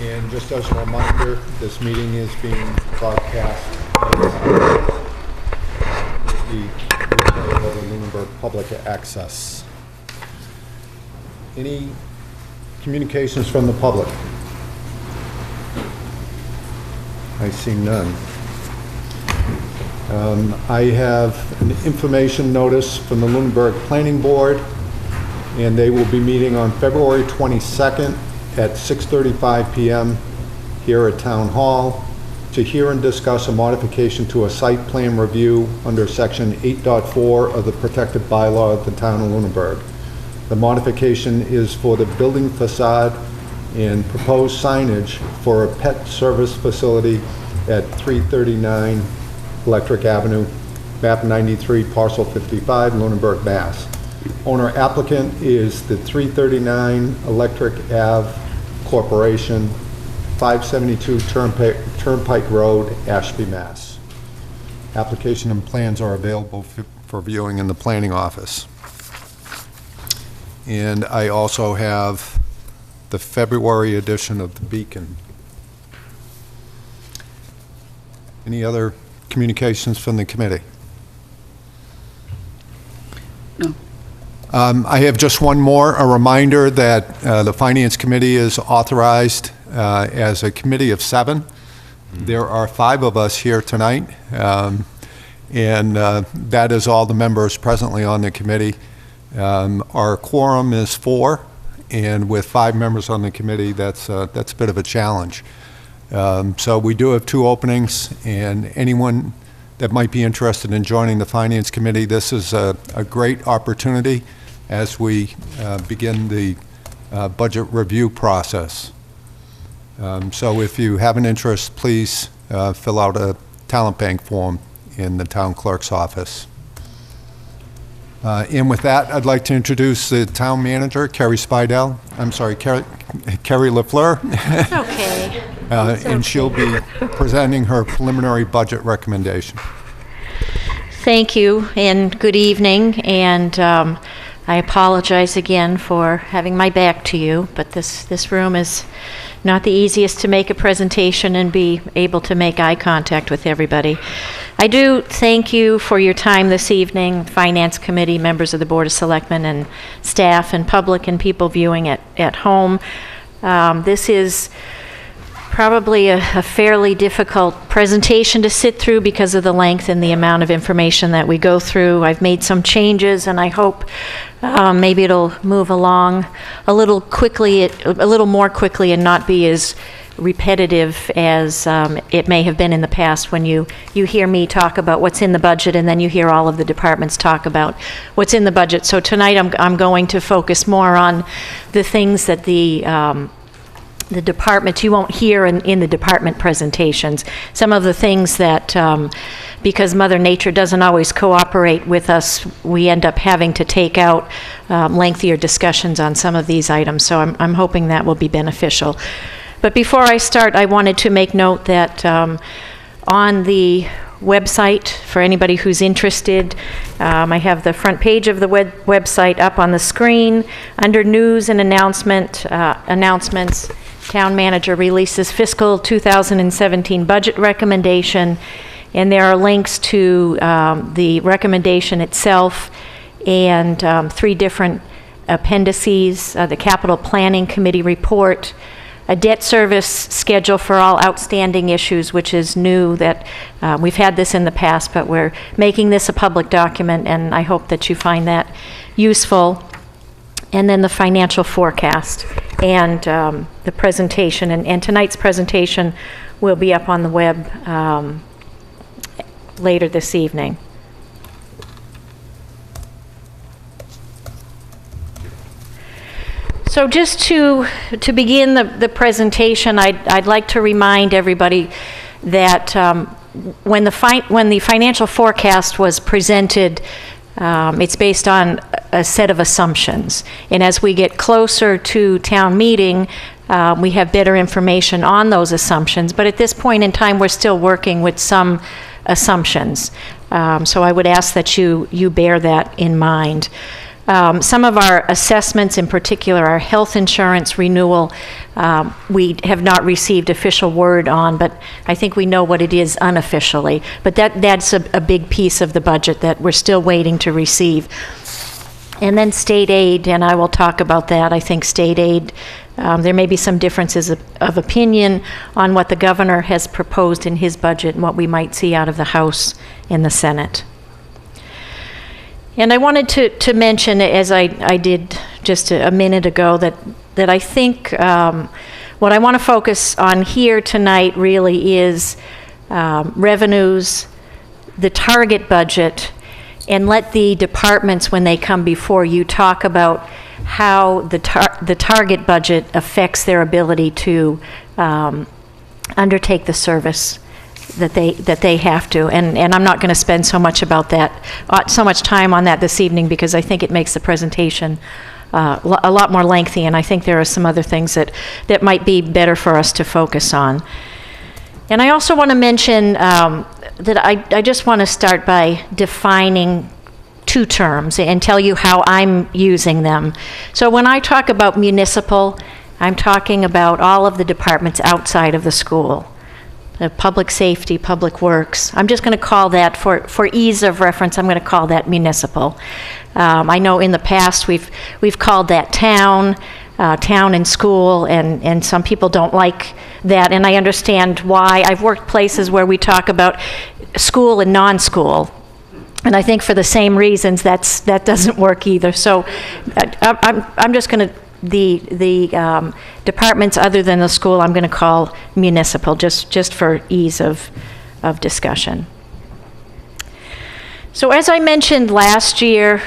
And just as a reminder, this meeting is being broadcast over Lunenburg Public Access. Any communications from the public? I see none. I have an information notice from the Lunenburg Planning Board, and they will be meeting on February 22nd at 6:35 p.m. here at Town Hall to hear and discuss a modification to a site plan review under Section 8.4 of the protected bylaw of the Town of Lunenburg. The modification is for the building facade and proposed signage for a pet service facility at 339 Electric Avenue, map 93, parcel 55, Lunenburg, Mass. Owner applicant is the 339 Electric Ave Corporation, 572 Turnpike Road, Ashby, Mass. Application and plans are available for viewing in the planning office. And I also have the February edition of the Beacon. Any other communications from the committee? No. I have just one more, a reminder that the Finance Committee is authorized as a committee of 7. There are 5 of us here tonight, and that is all the members presently on the committee. Our quorum is 4, and with 5 members on the committee, that's a bit of a challenge. So we do have 2 openings, and anyone that might be interested in joining the Finance Committee, this is a great opportunity as we begin the budget review process. So if you have an interest, please fill out a talent bank form in the town clerk's office. And with that, I'd like to introduce the town manager, Carrie Spidel. I'm sorry, Carrie LaFleur. It's okay. And she'll be presenting her preliminary budget recommendation. Thank you, and good evening, and I apologize again for having my back to you, but this room is not the easiest to make a presentation and be able to make eye contact with everybody. I do thank you for your time this evening, Finance Committee, members of the Board of Selectmen, and staff and public and people viewing at home. This is probably a fairly difficult presentation to sit through because of the length and the amount of information that we go through. I've made some changes, and I hope maybe it'll move along a little more quickly and not be as repetitive as it may have been in the past when you hear me talk about what's in the budget and then you hear all of the departments talk about what's in the budget. So tonight I'm going to focus more on the things that the department, you won't hear in the department presentations. Some of the things that, because Mother Nature doesn't always cooperate with us, we end up having to take out lengthier discussions on some of these items. So I'm hoping that will be beneficial. But before I start, I wanted to make note that on the website, for anybody who's interested, I have the front page of the website up on the screen. Under news and announcements, Town Manager releases fiscal 2017 budget recommendation, and there are links to the recommendation itself and 3 different appendices, the Capital Planning Committee report, a debt service schedule for all outstanding issues, which is new, that we've had this in the past, but we're making this a public document, and I hope that you find that useful. And then the financial forecast and the presentation. And tonight's presentation will be up on the web later this evening. So just to begin the presentation, I'd like to remind everybody that when the financial forecast was presented, it's based on a set of assumptions. And as we get closer to town meeting, we have better information on those assumptions. But at this point in time, we're still working with some assumptions. So I would ask that you bear that in mind. Some of our assessments, in particular our health insurance renewal, we have not received official word on, but I think we know what it is unofficially. But that's a big piece of the budget that we're still waiting to receive. And then state aid, and I will talk about that. I think state aid, there may be some differences of opinion on what the governor has proposed in his budget and what we might see out of the House and the Senate. And I wanted to mention, as I did just a minute ago, that I think what I want to focus on here tonight really is revenues, the target budget, and let the departments, when they come before you, talk about how the target budget affects their ability to undertake the service that they have to. And I'm not going to spend so much time on that this evening, because I think it makes the presentation a lot more lengthy, and I think there are some other things that might be better for us to focus on. And I also want to mention that I just want to start by defining two terms and tell you how I'm using them. So when I talk about municipal, I'm talking about all of the departments outside of the school. Public safety, public works. I'm just going to call that, for ease of reference, I'm going to call that municipal. I know in the past we've called that town and school, and some people don't like that, and I understand why. I've worked places where we talk about school and non-school, and I think for the same reasons that doesn't work either. So I'm just going to, the departments other than the school, I'm going to call municipal, just for ease of discussion. So as I mentioned last year,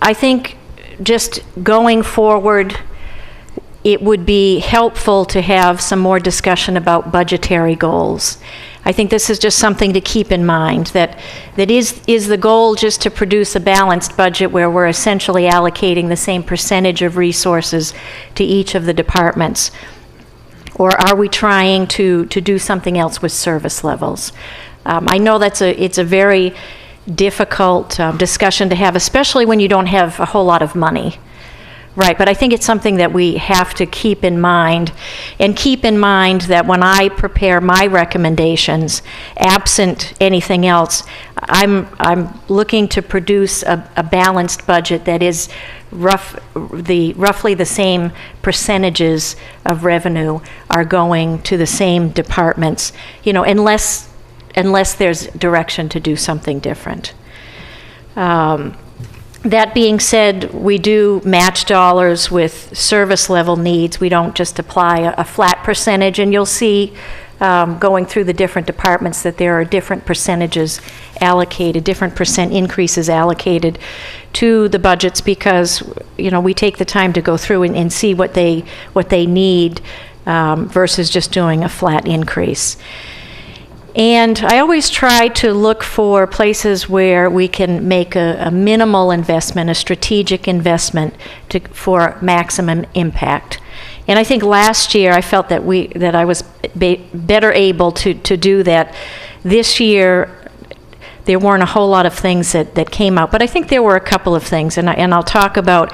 I think just going forward, it would be helpful to have some more discussion about budgetary goals. I think this is just something to keep in mind, that is the goal just to produce a balanced budget where we're essentially allocating the same percentage of resources to each of the departments? Or are we trying to do something else with service levels? I know it's a very difficult discussion to have, especially when you don't have a whole lot of money. Right, but I think it's something that we have to keep in mind, and keep in mind that when I prepare my recommendations, absent anything else, I'm looking to produce a balanced budget that is roughly the same percentages of revenue are going to the same departments, unless there's direction to do something different. That being said, we do match dollars with service level needs. We don't just apply a flat percentage, and you'll see going through the different departments that there are different percentages allocated, different percent increases allocated to the budgets, because we take the time to go through and see what they need versus just doing a flat increase. And I always try to look for places where we can make a minimal investment, a strategic investment for maximum impact. And I think last year I felt that I was better able to do that. This year there weren't a whole lot of things that came out, but I think there were a couple of things, and I'll talk about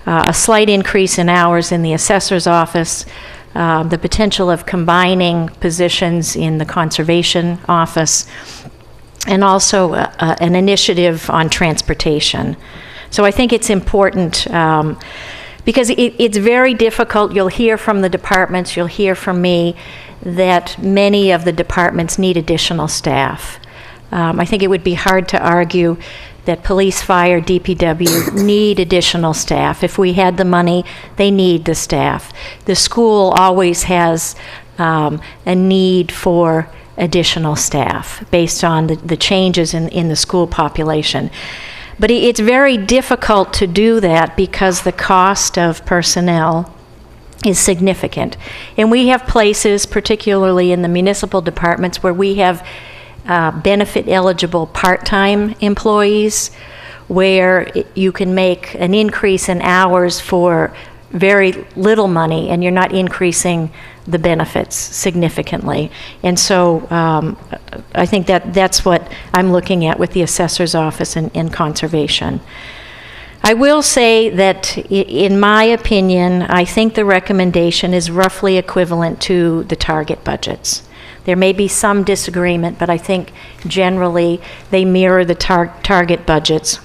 a slight increase in hours in the assessor's office, the potential of combining positions in the conservation office, and also an initiative on transportation. So I think it's important because it's very difficult. You'll hear from the departments, you'll hear from me, that many of the departments need additional staff. I think it would be hard to argue that police, fire, DPW need additional staff. If we had the money, they need the staff. The school always has a need for additional staff based on the changes in the school population. But it's very difficult to do that because the cost of personnel is significant. And we have places, particularly in the municipal departments, where we have benefit-eligible part-time employees, where you can make an increase in hours for very little money, and you're not increasing the benefits significantly. And so I think that's what I'm looking at with the assessor's office and conservation. I will say that, in my opinion, I think the recommendation is roughly equivalent to the target budgets. There may be some disagreement, but I think generally they mirror the target budgets,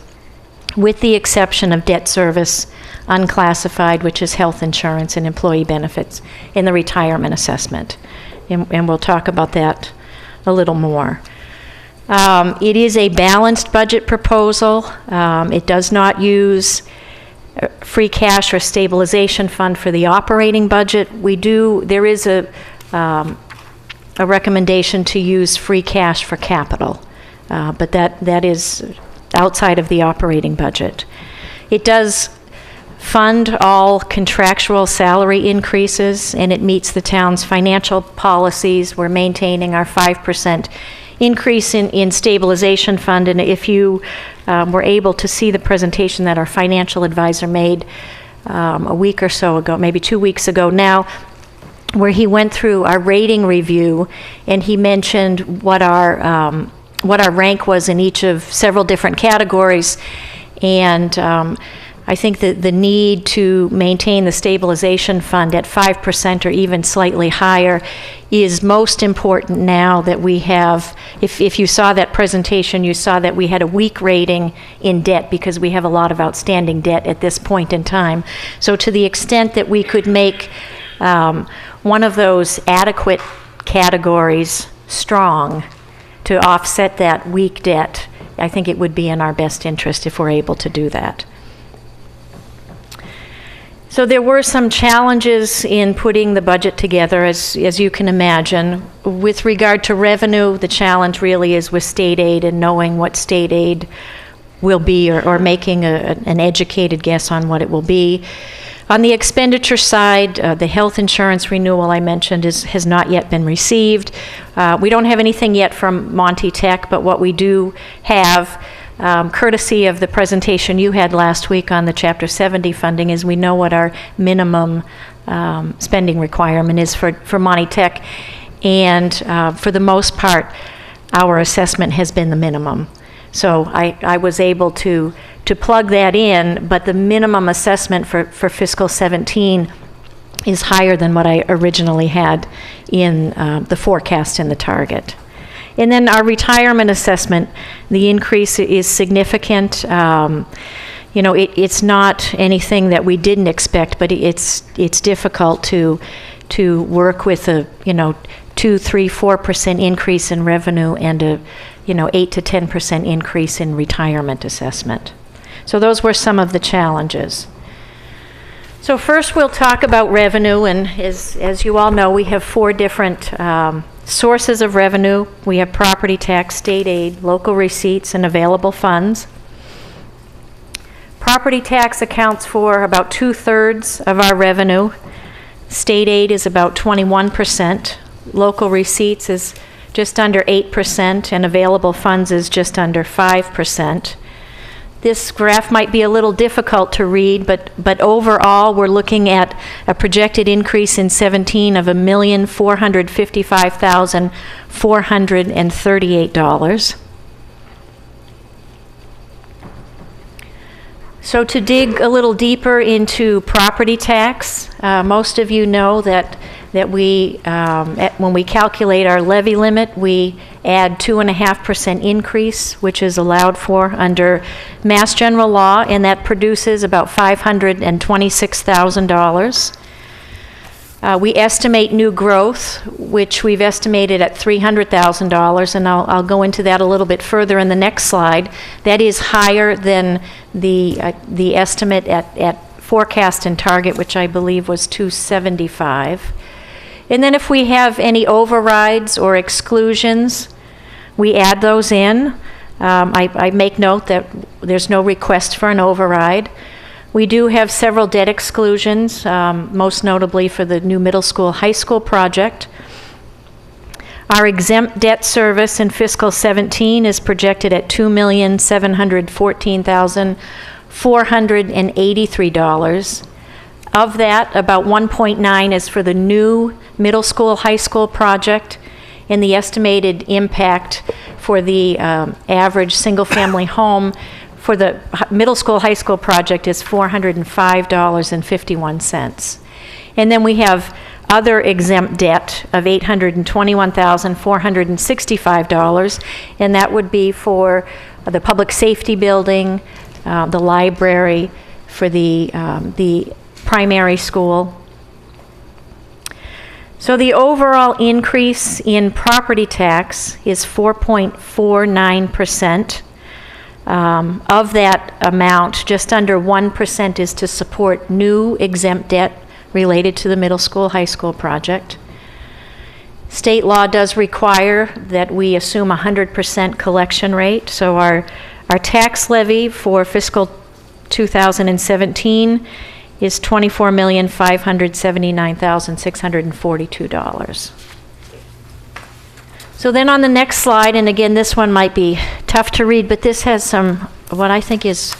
with the exception of debt service, unclassified, which is health insurance and employee benefits, in the retirement assessment. And we'll talk about that a little more. It is a balanced budget proposal. It does not use free cash or stabilization fund for the operating budget. There is a recommendation to use free cash for capital, but that is outside of the operating budget. It does fund all contractual salary increases, and it meets the town's financial policies. We're maintaining our 5% increase in stabilization fund, and if you were able to see the presentation that our financial advisor made a week or so ago, maybe 2 weeks ago now, where he went through our rating review, and he mentioned what our rank was in each of several different categories. And I think that the need to maintain the stabilization fund at 5% or even slightly higher is most important now that we have, if you saw that presentation, you saw that we had a weak rating in debt because we have a lot of outstanding debt at this point in time. So to the extent that we could make one of those adequate categories strong to offset that weak debt, I think it would be in our best interest if we're able to do that. So there were some challenges in putting the budget together, as you can imagine. With regard to revenue, the challenge really is with state aid and knowing what state aid will be, or making an educated guess on what it will be. On the expenditure side, the health insurance renewal I mentioned has not yet been received. We don't have anything yet from Monty Tech, but what we do have, courtesy of the presentation you had last week on the Chapter 70 funding, is we know what our minimum spending requirement is for Monty Tech, and for the most part, our assessment has been the minimum. So I was able to plug that in, but the minimum assessment for fiscal 17 is higher than what I originally had in the forecast and the target. And then our retirement assessment, the increase is significant. It's not anything that we didn't expect, but it's difficult to work with a 2, 3, 4% increase in revenue and a 8 to 10% increase in retirement assessment. So those were some of the challenges. So first we'll talk about revenue, and as you all know, we have 4 different sources of revenue. We have property tax, state aid, local receipts, and available funds. Property tax accounts for about 2/3 of our revenue. State aid is about 21%. Local receipts is just under 8%, and available funds is just under 5%. This graph might be a little difficult to read, but overall we're looking at a projected increase in 17 of $1,455,438. So to dig a little deeper into property tax, most of you know that we, when we calculate our levy limit, we add 2.5% increase, which is allowed for under Mass General Law, and that produces about $526,000. We estimate new growth, which we've estimated at $300,000, and I'll go into that a little bit further in the next slide. That is higher than the estimate at forecast and target, which I believe was $275,000. And then if we have any overrides or exclusions, we add those in. I make note that there's no request for an override. We do have several debt exclusions, most notably for the new middle school, high school project. Our exempt debt service in fiscal 17 is projected at $2,714,483. Of that, about 1.9 is for the new middle school, high school project, and the estimated impact for the average single-family home for the middle school, high school project is $405.51. And then we have other exempt debt of $821,465, and that would be for the public safety building, the library, for the primary school. So the overall increase in property tax is 4.49%. Of that amount, just under 1% is to support new exempt debt related to the middle school, high school project. State law does require that we assume 100% collection rate, so our tax levy for fiscal 2017 is $24,579,642. So then on the next slide, and again, this one might be tough to read, but this has some, what I think is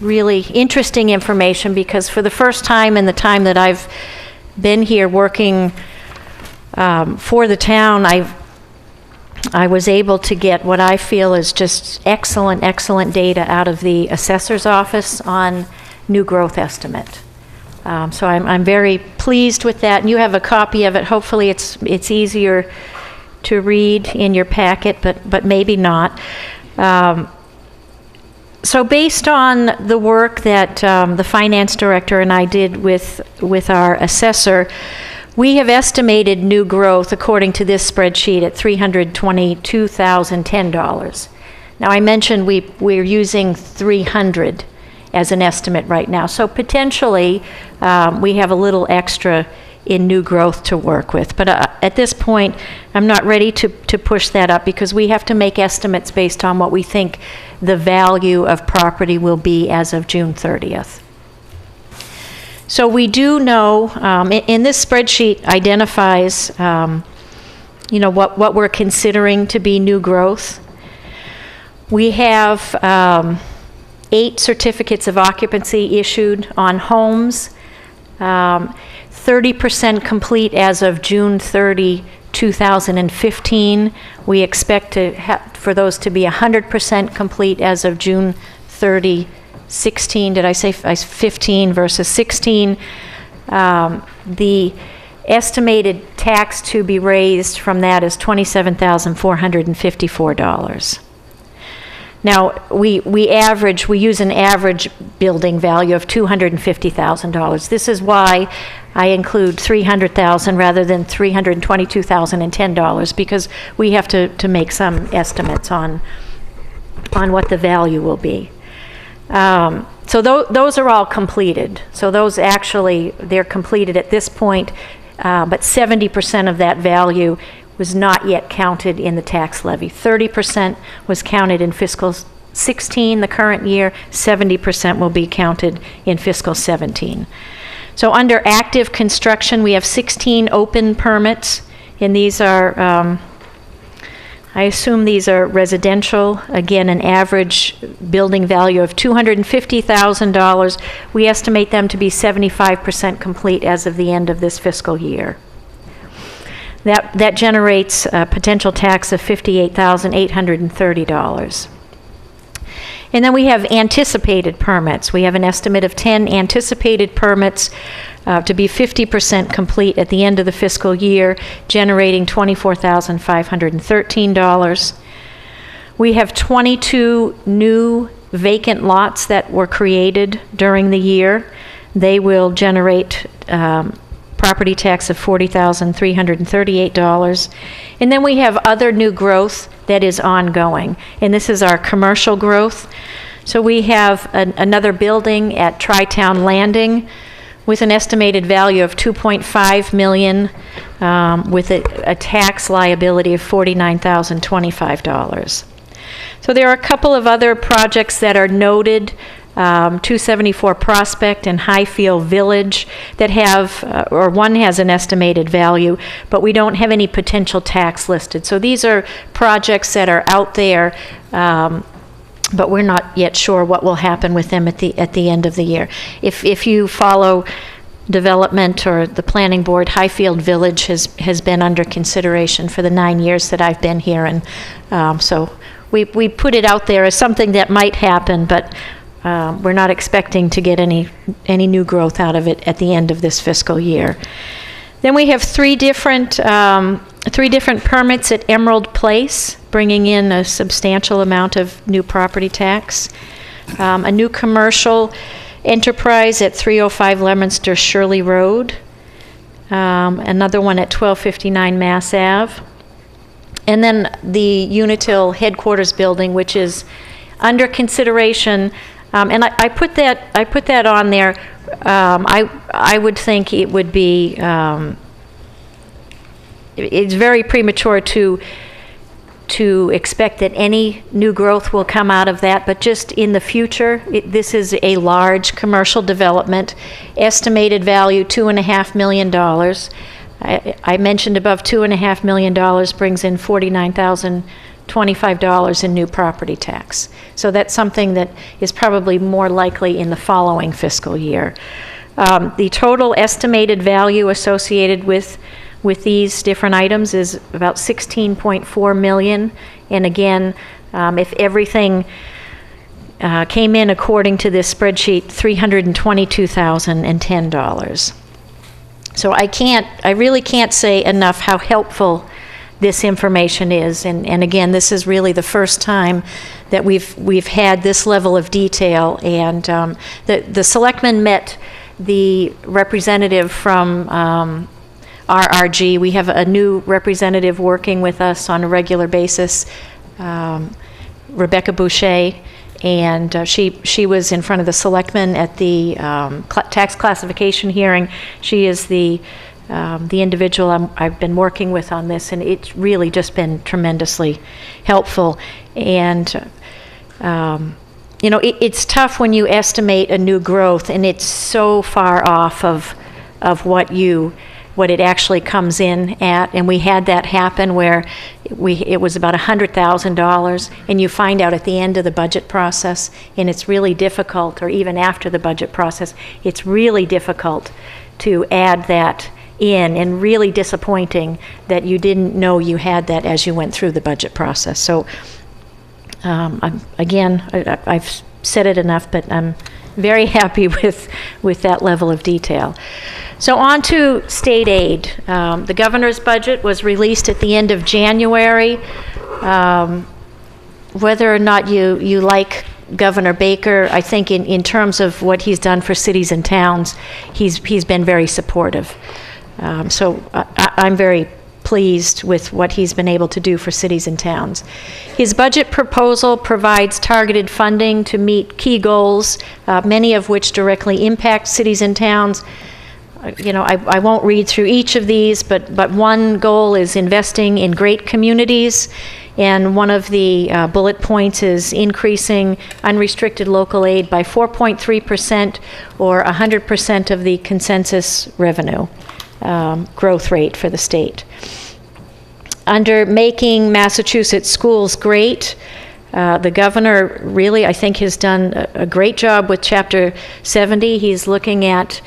really interesting information, because for the first time in the time that I've been here working for the town, I was able to get what I feel is just excellent data out of the assessor's office on new growth estimate. So I'm very pleased with that, and you have a copy of it. Hopefully it's easier to read in your packet, but maybe not. So based on the work that the finance director and I did with our assessor, we have estimated new growth according to this spreadsheet at $322,010. Now I mentioned we're using 300 as an estimate right now, so potentially we have a little extra in new growth to work with. But at this point, I'm not ready to push that up, because we have to make estimates based on what we think the value of property will be as of June 30th. So we do know, in this spreadsheet identifies, what we're considering to be new growth. We have 8 certificates of occupancy issued on homes. 30% complete as of June 30, 2015. We expect for those to be 100% complete as of June 30, 16. Did I say 15 versus 16? The estimated tax to be raised from that is $27,454. Now, we use an average building value of $250,000. This is why I include $300,000 rather than $322,010, because we have to make some estimates on what the value will be. So those are all completed. So those actually, they're completed at this point, but 70% of that value was not yet counted in the tax levy. 30% was counted in fiscal 16, the current year. 70% will be counted in fiscal 17. So under active construction, we have 16 open permits, and these are, I assume these are residential. Again, an average building value of $250,000. We estimate them to be 75% complete as of the end of this fiscal year. That generates a potential tax of $58,830. And then we have anticipated permits. We have an estimate of 10 anticipated permits to be 50% complete at the end of the fiscal year, generating $24,513. We have 22 new vacant lots that were created during the year. They will generate property tax of $40,338. And then we have other new growth that is ongoing, and this is our commercial growth. So we have another building at Tri-Town Landing with an estimated value of $2.5 million, with a tax liability of $49,025. So there are a couple of other projects that are noted, 274 Prospect and Highfield Village, that have, or one has an estimated value, but we don't have any potential tax listed. So these are projects that are out there, but we're not yet sure what will happen with them at the end of the year. If you follow development or the planning board, Highfield Village has been under consideration for the 9 years that I've been here, and so we put it out there as something that might happen, but we're not expecting to get any new growth out of it at the end of this fiscal year. Then we have three different permits at Emerald Place, bringing in a substantial amount of new property tax. A new commercial enterprise at 305 Leominster Shirley Road. Another one at 1259 Mass Ave. And then the Unitil headquarters building, which is under consideration. And I put that on there. I would think it would be, it's very premature to expect that any new growth will come out of that, but just in the future, this is a large commercial development, estimated value $2.5 million. I mentioned above $2.5 million brings in $49,025 in new property tax. So that's something that is probably more likely in the following fiscal year. The total estimated value associated with these different items is about $16.4 million. And again, if everything came in according to this spreadsheet, $322,010. So I really can't say enough how helpful this information is. And again, this is really the first time that we've had this level of detail. And the selectmen met the representative from RRG. We have a new representative working with us on a regular basis, Rebecca Boucher, and she was in front of the selectmen at the tax classification hearing. She is the individual I've been working with on this, and it's really just been tremendously helpful. And it's tough when you estimate a new growth and it's so far off of what it actually comes in at. And we had that happen where it was about $100,000, and you find out at the end of the budget process, and it's really difficult, or even after the budget process, it's really difficult to add that in, and really disappointing that you didn't know you had that as you went through the budget process. So I've said it enough, but I'm very happy with that level of detail. So on to state aid. The governor's budget was released at the end of January. Whether or not you like Governor Baker, I think in terms of what he's done for cities and towns, he's been very supportive. So I'm very pleased with what he's been able to do for cities and towns. His budget proposal provides targeted funding to meet key goals, many of which directly impact cities and towns. I won't read through each of these, but one goal is investing in great communities, and one of the bullet points is increasing unrestricted local aid by 4.3%, or 100% of the consensus revenue growth rate for the state. Under making Massachusetts schools great, the governor really, I think, has done a great job with Chapter 70. He's looking at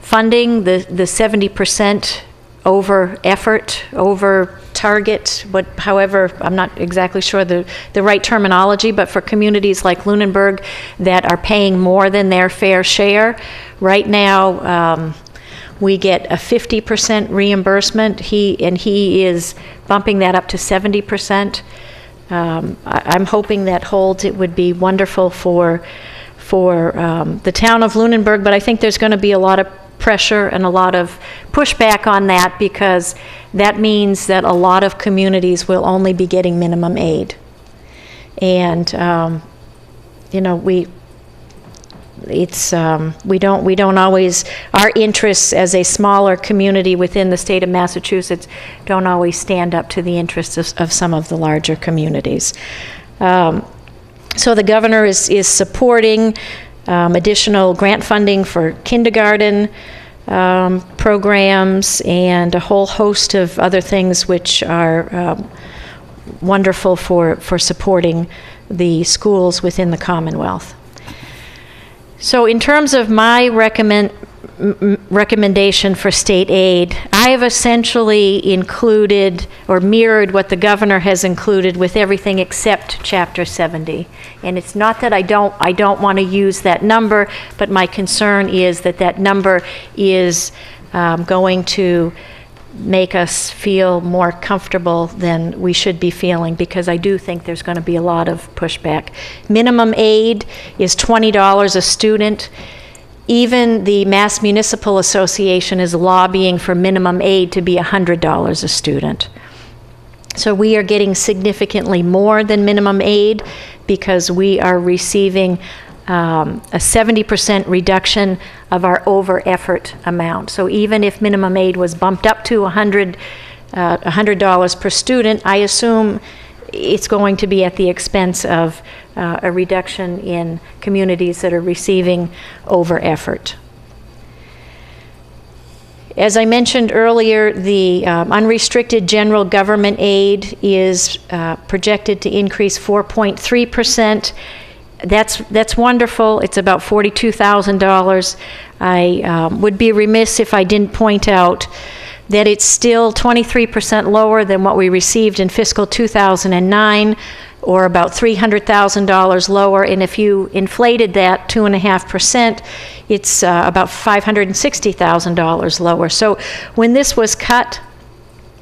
funding the 70% over effort, over target, however, I'm not exactly sure the right terminology, but for communities like Lunenburg that are paying more than their fair share. Right now, we get a 50% reimbursement. He is bumping that up to 70%. I'm hoping that holds. It would be wonderful for the town of Lunenburg, but I think there's going to be a lot of pressure and a lot of pushback on that, because that means that a lot of communities will only be getting minimum aid. And we don't always, our interests as a smaller community within the state of Massachusetts don't always stand up to the interests of some of the larger communities. So the governor is supporting additional grant funding for kindergarten programs and a whole host of other things which are wonderful for supporting the schools within the Commonwealth. So in terms of my recommendation for state aid, I have essentially included or mirrored what the governor has included with everything except Chapter 70. And it's not that I don't want to use that number, but my concern is that that number is going to make us feel more comfortable than we should be feeling, because I do think there's going to be a lot of pushback. Minimum aid is $20 a student. Even the Mass Municipal Association is lobbying for minimum aid to be $100 a student. So we are getting significantly more than minimum aid because we are receiving a 70% reduction of our over-effort amount. So even if minimum aid was bumped up to $100 per student, I assume it's going to be at the expense of a reduction in communities that are receiving over-effort. As I mentioned earlier, the unrestricted general government aid is projected to increase 4.3%. That's wonderful. It's about $42,000. I would be remiss if I didn't point out that it's still 23% lower than what we received in fiscal 2009, or about $300,000 lower. And if you inflated that 2.5%, it's about $560,000 lower. So when this was cut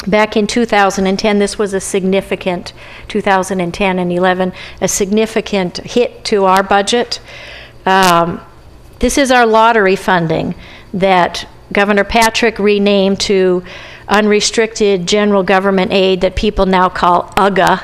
back in 2010, this was a significant, 2010 and 11, a significant hit to our budget. This is our lottery funding that Governor Patrick renamed to Unrestricted General Government Aid, that people now call UGA.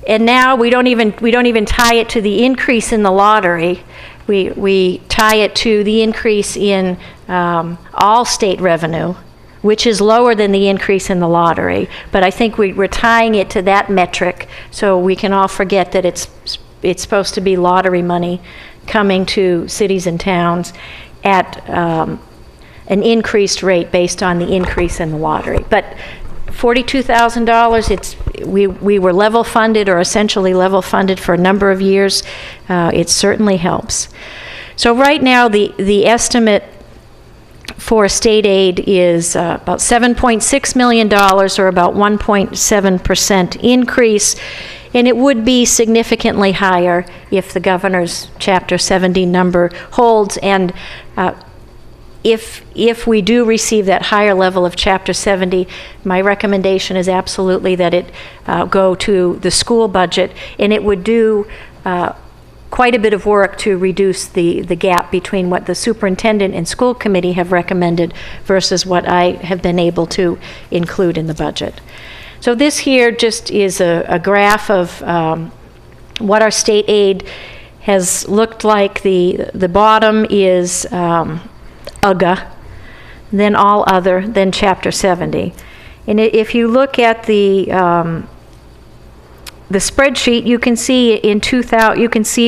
And now we don't even tie it to the increase in the lottery. We tie it to the increase in all state revenue, which is lower than the increase in the lottery. But I think we're tying it to that metric so we can all forget that it's supposed to be lottery money coming to cities and towns at an increased rate based on the increase in the lottery. But $42,000, we were level funded, or essentially level funded, for a number of years. It certainly helps. So right now the estimate for state aid is about $7.6 million, or about 1.7% increase, and it would be significantly higher if the governor's Chapter 70 number holds. And if we do receive that higher level of Chapter 70, my recommendation is absolutely that it go to the school budget, and it would do quite a bit of work to reduce the gap between what the superintendent and school committee have recommended versus what I have been able to include in the budget. So this here just is a graph of what our state aid has looked like. The bottom is UGA, then all other, then Chapter 70. And if you look at the spreadsheet, you can see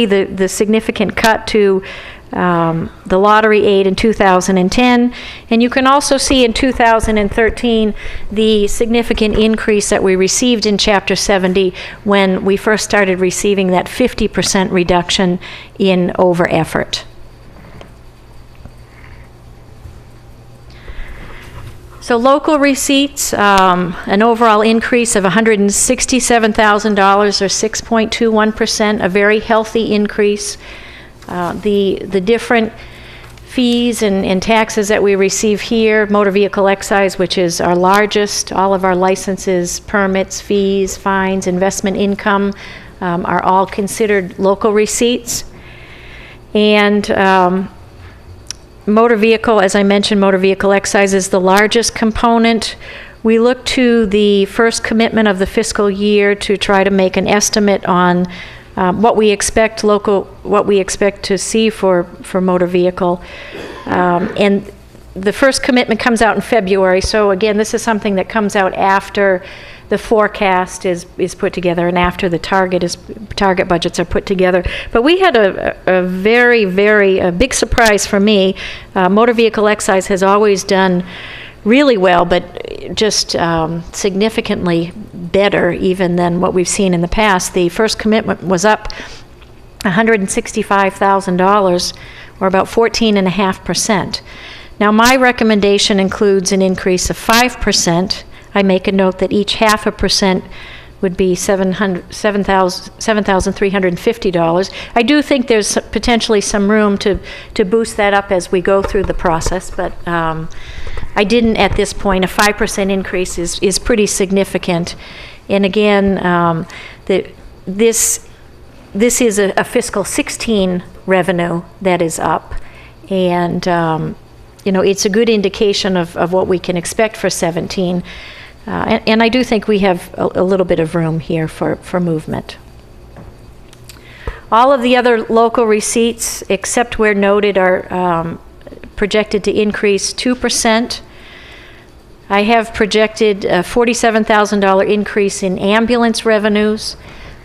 the significant cut to the lottery aid in 2010, and you can also see in 2013 the significant increase that we received in Chapter 70 when we first started receiving that 50% reduction in over-effort. So local receipts, an overall increase of $167,000, or 6.21%, a very healthy increase. The different fees and taxes that we receive here, motor vehicle excise, which is our largest, all of our licenses, permits, fees, fines, investment income, are all considered local receipts. And motor vehicle, as I mentioned, motor vehicle excise is the largest component. We look to the first commitment of the fiscal year to try to make an estimate on what we expect to see for motor vehicle. And the first commitment comes out in February. So again, this is something that comes out after the forecast is put together and after the target budgets are put together. But we had a very, very big surprise for me. Motor vehicle excise has always done really well, but just significantly better even than what we've seen in the past. The first commitment was up $165,000, or about 14.5%. Now, my recommendation includes an increase of 5%. I make a note that each 0.5% would be $7,350. I do think there's potentially some room to boost that up as we go through the process, but I didn't at this point. A 5% increase is pretty significant. And again, this is a fiscal 16 revenue that is up, and it's a good indication of what we can expect for 17. And I do think we have a little bit of room here for movement. All of the other local receipts, except where noted, are projected to increase 2%. I have projected a $47,000 increase in ambulance revenues.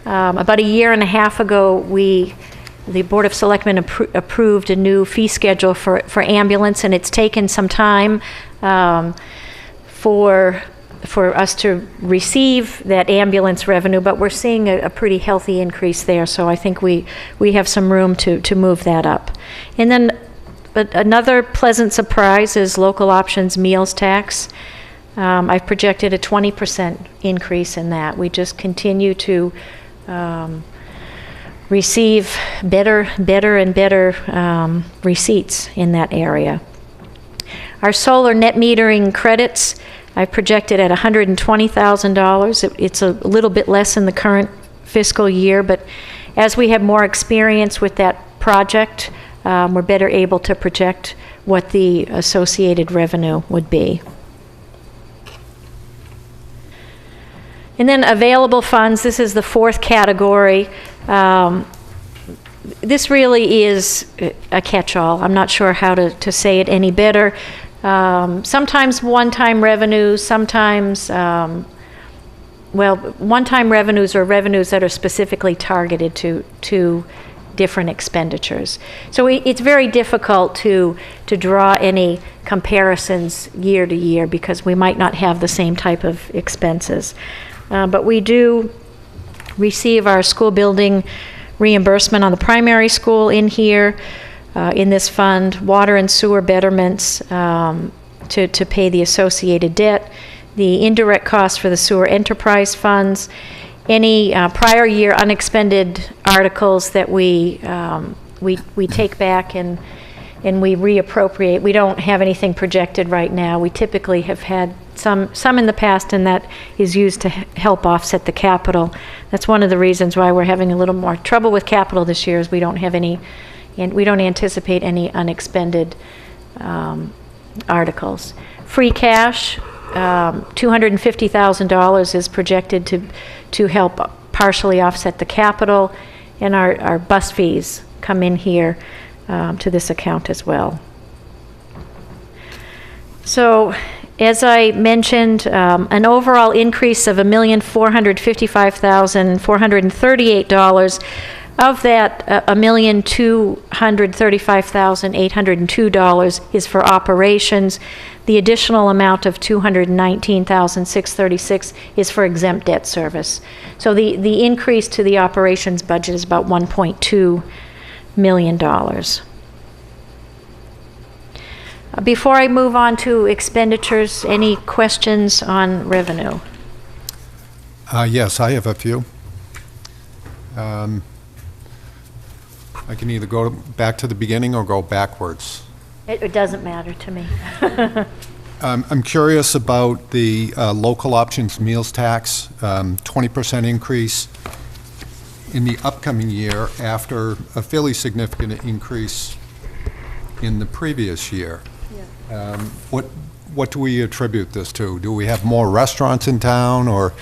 About a year and a half ago, the Board of Selectmen approved a new fee schedule for ambulance, and it's taken some time for us to receive that ambulance revenue, but we're seeing a pretty healthy increase there, so I think we have some room to move that up. And then another pleasant surprise is local options meals tax. I've projected a 20% increase in that. We just continue to receive better and better receipts in that area. Our solar net metering credits, I projected at $120,000. It's a little bit less in the current fiscal year, but as we have more experience with that project, we're better able to project what the associated revenue would be. And then available funds, this is the fourth category. This really is a catch-all. I'm not sure how to say it any better. Sometimes one-time revenues, sometimes, one-time revenues are revenues that are specifically targeted to different expenditures. So it's very difficult to draw any comparisons year to year because we might not have the same type of expenses. But we do receive our school building reimbursement on the primary school in here, in this fund, water and sewer betterments to pay the associated debt, the indirect costs for the sewer enterprise funds, any prior year unexpended articles that we take back and we reappropriate. We don't have anything projected right now. We typically have had some in the past, and that is used to help offset the capital. That's one of the reasons why we're having a little more trouble with capital this year, is we don't have any, and we don't anticipate any unexpended articles. Free cash, $250,000 is projected to help partially offset the capital, and our bus fees come in here to this account as well. So, as I mentioned, an overall increase of $1,455,438. Of that, $1,235,802 is for operations. The additional amount of $219,636 is for exempt debt service. So the increase to the operations budget is about $1.2 million. Before I move on to expenditures, any questions on revenue? Yes, I have a few. I can either go back to the beginning or go backwards. It doesn't matter to me. I'm curious about the local options meals tax, 20% increase in the upcoming year after a fairly significant increase in the previous year. Yeah. What do we attribute this to? Do we have more restaurants in town, or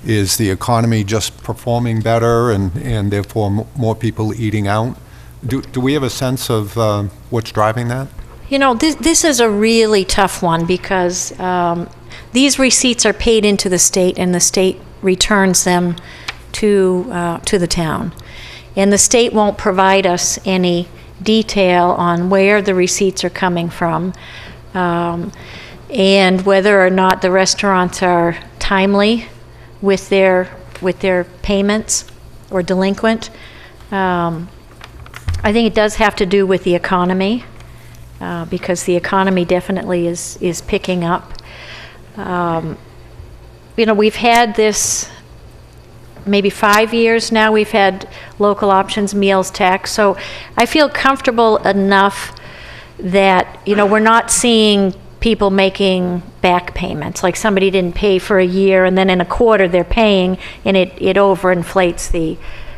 is the economy just performing better and therefore more people eating out? Do we have a sense of what's driving that? You know, this is a really tough one because these receipts are paid into the state, and the state returns them to the town. And the state won't provide us any detail on where the receipts are coming from, and whether or not the restaurants are timely with their payments or delinquent. I think it does have to do with the economy, because the economy definitely is picking up. We've had this maybe 5 years now, we've had local options meals tax. So I feel comfortable enough that, we're not seeing people making back payments, like somebody didn't pay for a year and then in a quarter they're paying, and it overinflates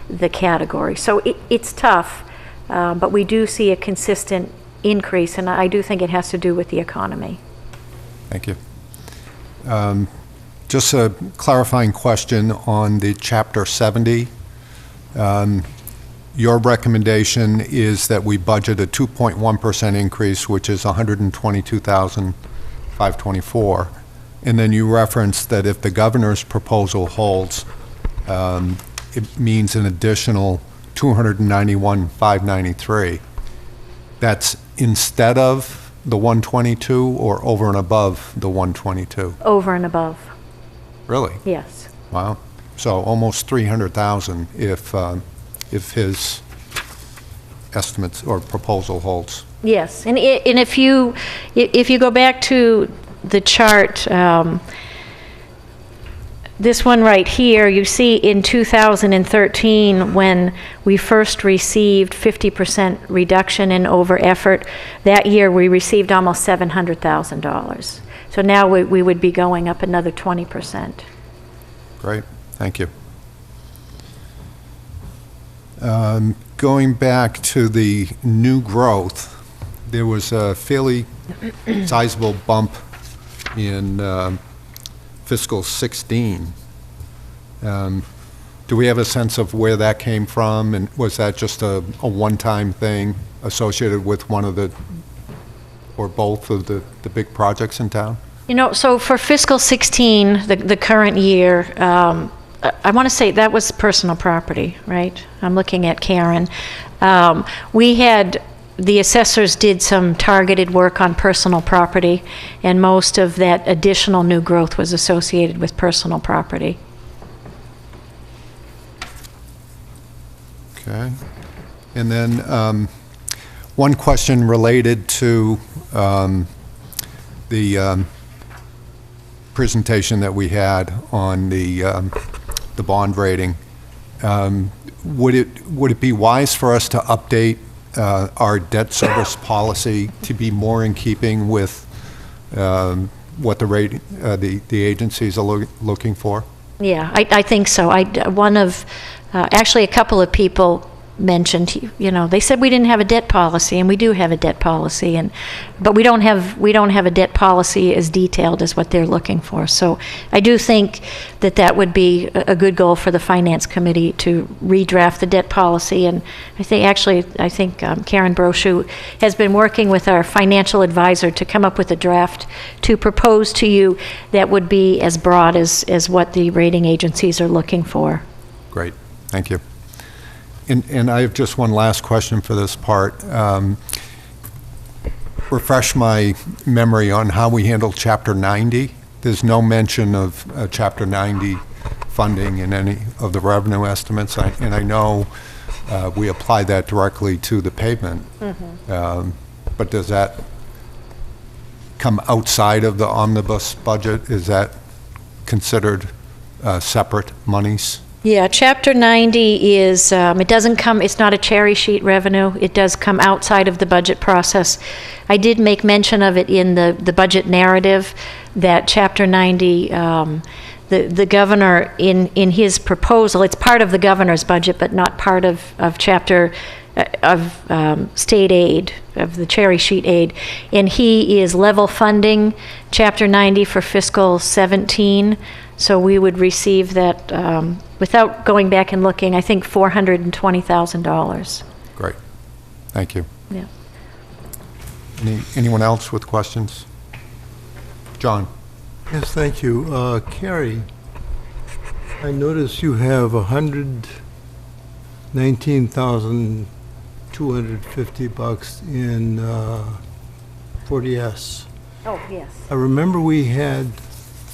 the category. So it's tough, but we do see a consistent increase, and I do think it has to do with the economy. Thank you. Just a clarifying question on the Chapter 70. Your recommendation is that we budget a 2.1% increase, which is $122,524. And then you referenced that if the governor's proposal holds, it means an additional $291,593. That's instead of the 122 or over and above the 122? Over and above. Really? Yes. Wow. So almost 300,000 if his estimates or proposal holds. Yes, and if you go back to the chart, this one right here, you see in 2013 when we first received 50% reduction in over effort, that year we received almost $700,000. So now we would be going up another 20%. Great, thank you. Going back to the new growth, there was a fairly sizable bump in fiscal 16. Do we have a sense of where that came from, and was that just a one-time thing associated with one of the, or both of the big projects in town? So for fiscal 16, the current year, I want to say that was personal property, right? I'm looking at Karen. The assessors did some targeted work on personal property, and most of that additional new growth was associated with personal property. Okay. And then one question related to the presentation that we had on the bond rating. Would it be wise for us to update our debt service policy to be more in keeping with what the agencies are looking for? Yeah, I think so. Actually a couple of people mentioned, they said we didn't have a debt policy, and we do have a debt policy, but we don't have a debt policy as detailed as what they're looking for. So I do think that would be a good goal for the Finance Committee to redraft the debt policy. And I think Karen Brochu has been working with our financial advisor to come up with a draft to propose to you that would be as broad as what the rating agencies are looking for. Great, thank you. And I have just one last question for this part. Refresh my memory on how we handled Chapter 90. There's no mention of Chapter 90 funding in any of the revenue estimates. And I know we apply that directly to the pavement. Mm-hmm. But does that come outside of the omnibus budget? Is that considered separate monies? Yeah, Chapter 90 is, it's not a cherry sheet revenue. It does come outside of the budget process. I did make mention of it in the budget narrative, that Chapter 90, the governor, in his proposal, it's part of the governor's budget, but not part of chapter of state aid, of the cherry sheet aid. And he is level funding Chapter 90 for fiscal 17. So we would receive that, without going back and looking, I think $420,000. Great. Thank you. Yeah. Anyone else with questions? John? Yes, thank you. Carrie, I notice you have $119,250 in 40S. Oh, yes. I remember we had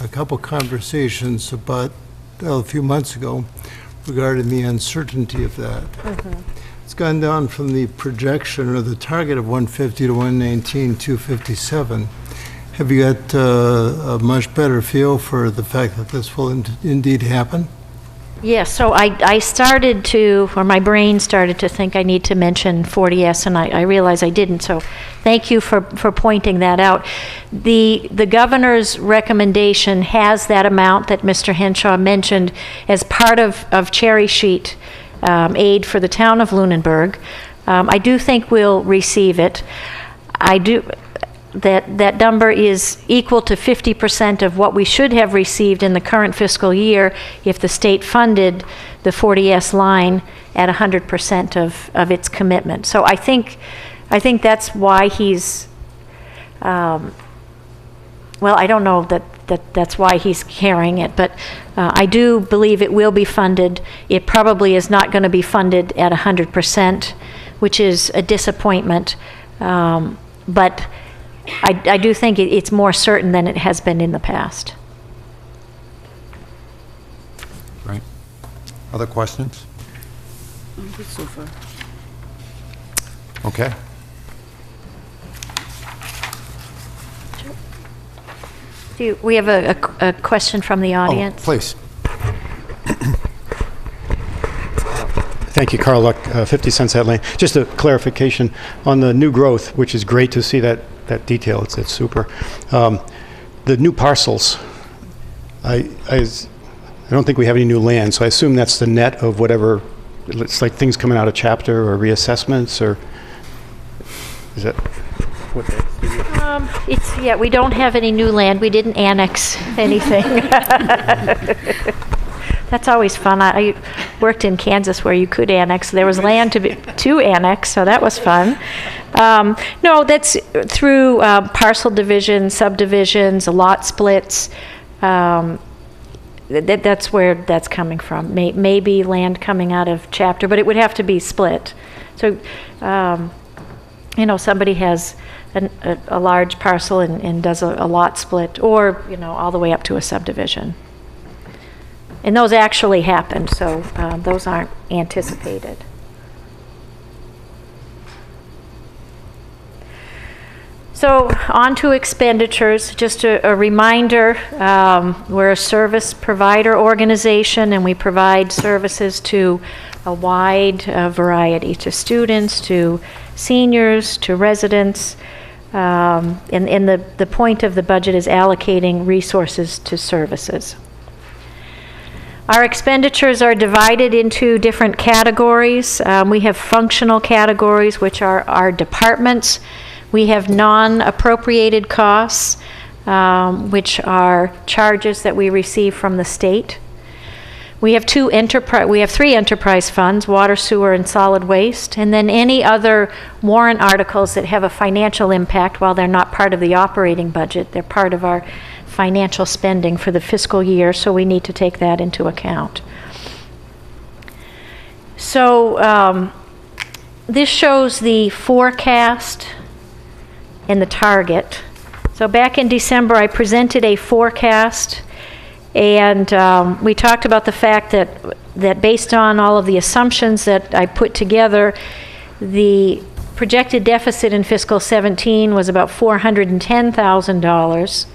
a couple conversations about a few months ago regarding the uncertainty of that. Mm-hmm. It's gone down from the projection or the target of 150 to 119, 257. Have you got a much better feel for the fact that this will indeed happen? Yes, so I started to, or my brain started to think I need to mention 40S, and I realized I didn't, so thank you for pointing that out. The governor's recommendation has that amount that Mr. Henshaw mentioned as part of cherry sheet aid for the town of Lunenburg. I do think we'll receive it. That number is equal to 50% of what we should have received in the current fiscal year if the state funded the 40S line at 100% of its commitment. So I think that's why he's, well, I don't know that's why he's carrying it, but I do believe it will be funded. It probably is not going to be funded at 100%, which is a disappointment, but I do think it's more certain than it has been in the past. Right. Other questions? Good so far. Okay. We have a question from the audience. Oh, please. Thank you, Carl Luck, 50 Sunset Lane. Just a clarification on the new growth, which is great to see that detail. It's super. The new parcels, I don't think we have any new land, so I assume that's the net of whatever. It's like things coming out of chapter or reassessments, or is that what that? Yeah, we don't have any new land. We didn't annex anything. That's always fun. I worked in Kansas where you could annex. There was land to annex, so that was fun. No, that's through parcel divisions, subdivisions, lot splits. That's where that's coming from. Maybe land coming out of chapter, but it would have to be split. So, somebody has a large parcel and does a lot split, or, all the way up to a subdivision. And those actually happened, so those aren't anticipated. So on to expenditures. Just a reminder, we're a service provider organization, and we provide services to a wide variety, to students, to seniors, to residents. And the point of the budget is allocating resources to services. Our expenditures are divided into different categories. We have functional categories, which are our departments. We have non-appropriated costs, which are charges that we receive from the state. We have three enterprise funds: water, sewer, and solid waste, and then any other warrant articles that have a financial impact. While they're not part of the operating budget, they're part of our financial spending for the fiscal year, so we need to take that into account. So this shows the forecast and the target. So back in December, I presented a forecast, and we talked about the fact that based on all of the assumptions that I put together, the projected deficit in fiscal 17 was about $410,000,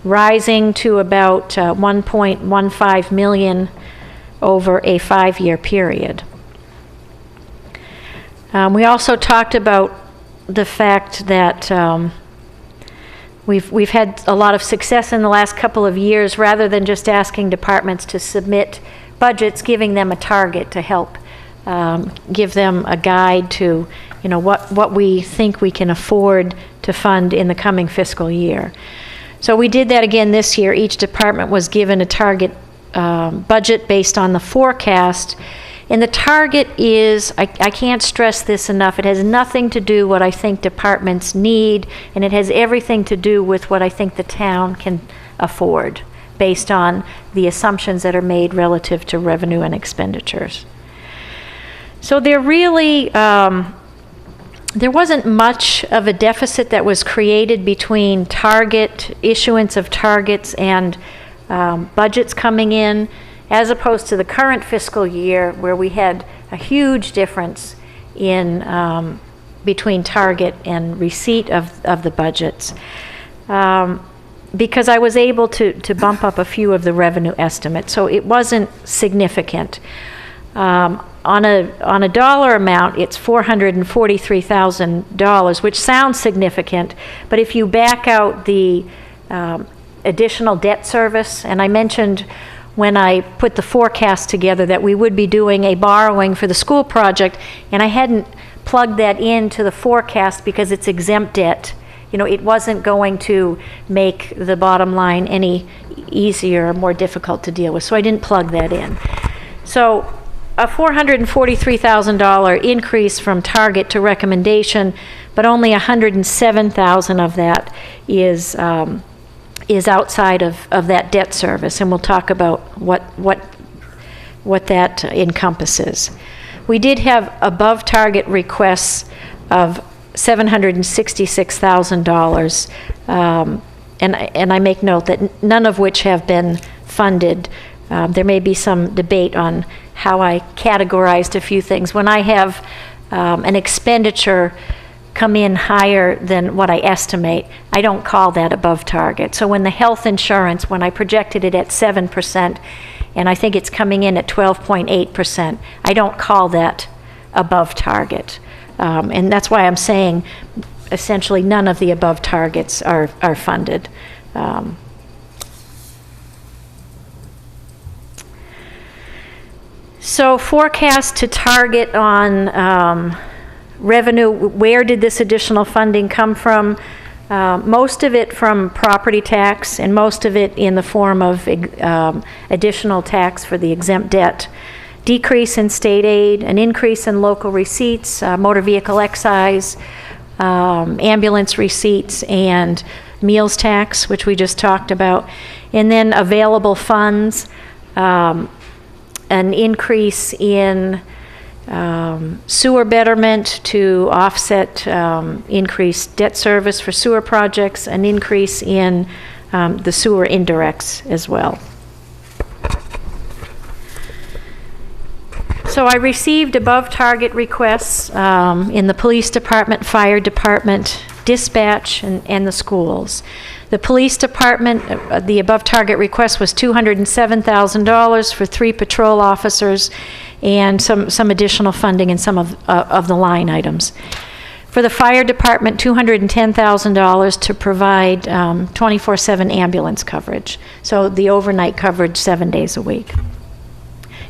rising to about 1.15 million over a 5-year period. We also talked about the fact that we've had a lot of success in the last couple of years, rather than just asking departments to submit budgets, giving them a target to help give them a guide to what we think we can afford to fund in the coming fiscal year. So we did that again this year. Each department was given a target budget based on the forecast. And the target is, I can't stress this enough, it has nothing to do what I think departments need, and it has everything to do with what I think the town can afford based on the assumptions that are made relative to revenue and expenditures. So there really, there wasn't much of a deficit that was created between issuance of targets and budgets coming in, as opposed to the current fiscal year, where we had a huge difference in between target and receipt of the budgets, because I was able to bump up a few of the revenue estimates, so it wasn't significant. On a dollar amount, it's $443,000, which sounds significant, but if you back out the additional debt service, and I mentioned when I put the forecast together that we would be doing a borrowing for the school project, and I hadn't plugged that into the forecast because it's exempt debt. You know, it wasn't going to make the bottom line any easier or more difficult to deal with, so I didn't plug that in. So a $443,000 increase from target to recommendation, but only $107,000 of that is outside of that debt service, and we'll talk about what that encompasses. We did have above target requests of $766,000, and I make note that none of which have been funded. There may be some debate on how I categorized a few things. When I have an expenditure come in higher than what I estimate, I don't call that above target. So when the health insurance, when I projected it at 7%, and I think it's coming in at 12.8%, I don't call that above target. And that's why I'm saying essentially none of the above targets are funded. So forecast to target on revenue, where did this additional funding come from? Most of it from property tax, and most of it in the form of additional tax for the exempt debt. Decrease in state aid, an increase in local receipts, motor vehicle excise, ambulance receipts, and meals tax, which we just talked about. And then available funds, an increase in sewer betterment to offset increased debt service for sewer projects, an increase in the sewer indirects as well. So I received above target requests in the police department, fire department, dispatch, and the schools. The police department, the above target request was $207,000 for 3 patrol officers and some additional funding in some of the line items. For the fire department, $210,000 to provide 24/7 ambulance coverage. So the overnight coverage 7 days a week,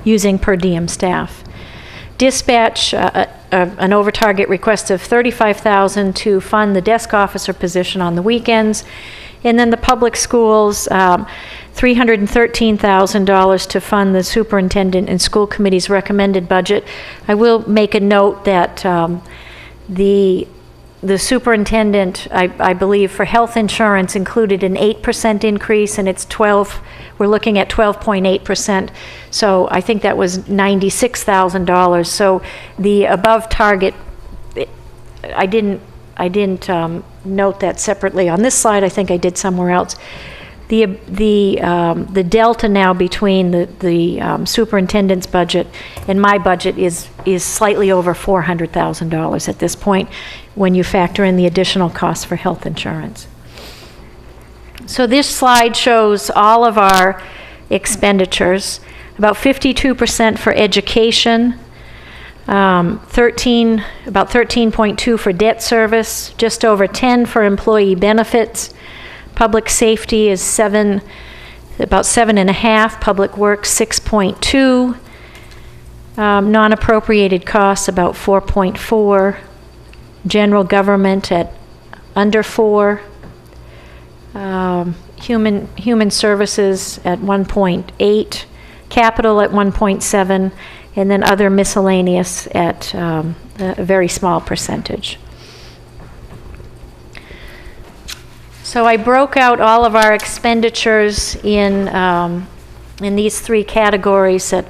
using per diem staff. Dispatch, an over target request of $35,000 to fund the desk officer position on the weekends. And then the public schools, $313,000 to fund the superintendent and school committee's recommended budget. I will make a note that the superintendent, I believe, for health insurance included an 8% increase, and it's 12. We're looking at 12.8%. So I think that was $96,000. So the above target, I didn't note that separately on this slide. I think I did somewhere else. The delta now between the superintendent's budget and my budget is slightly over $400,000 at this point when you factor in the additional costs for health insurance. So this slide shows all of our expenditures, about 52% for education, about 13.2 for debt service, just over 10 for employee benefits. Public safety is about 7.5, public works 6.2, non-appropriated costs about 4.4, general government at under 4, human services at 1.8, capital at 1.7, and then other miscellaneous at a very small percentage. So I broke out all of our expenditures in these 3 categories that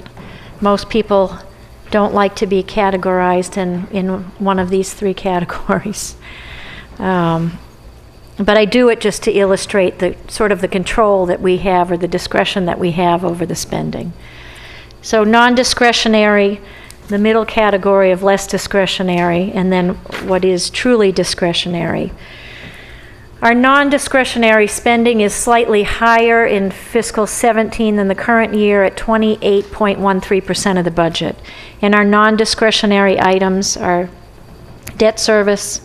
most people don't like to be categorized in one of these 3 categories. But I do it just to illustrate the sort of the control that we have, or the discretion that we have over the spending. So non-discretionary, the middle category of less discretionary, and then what is truly discretionary. Our non-discretionary spending is slightly higher in fiscal 17 than the current year at 28.13% of the budget. And our non-discretionary items are debt service,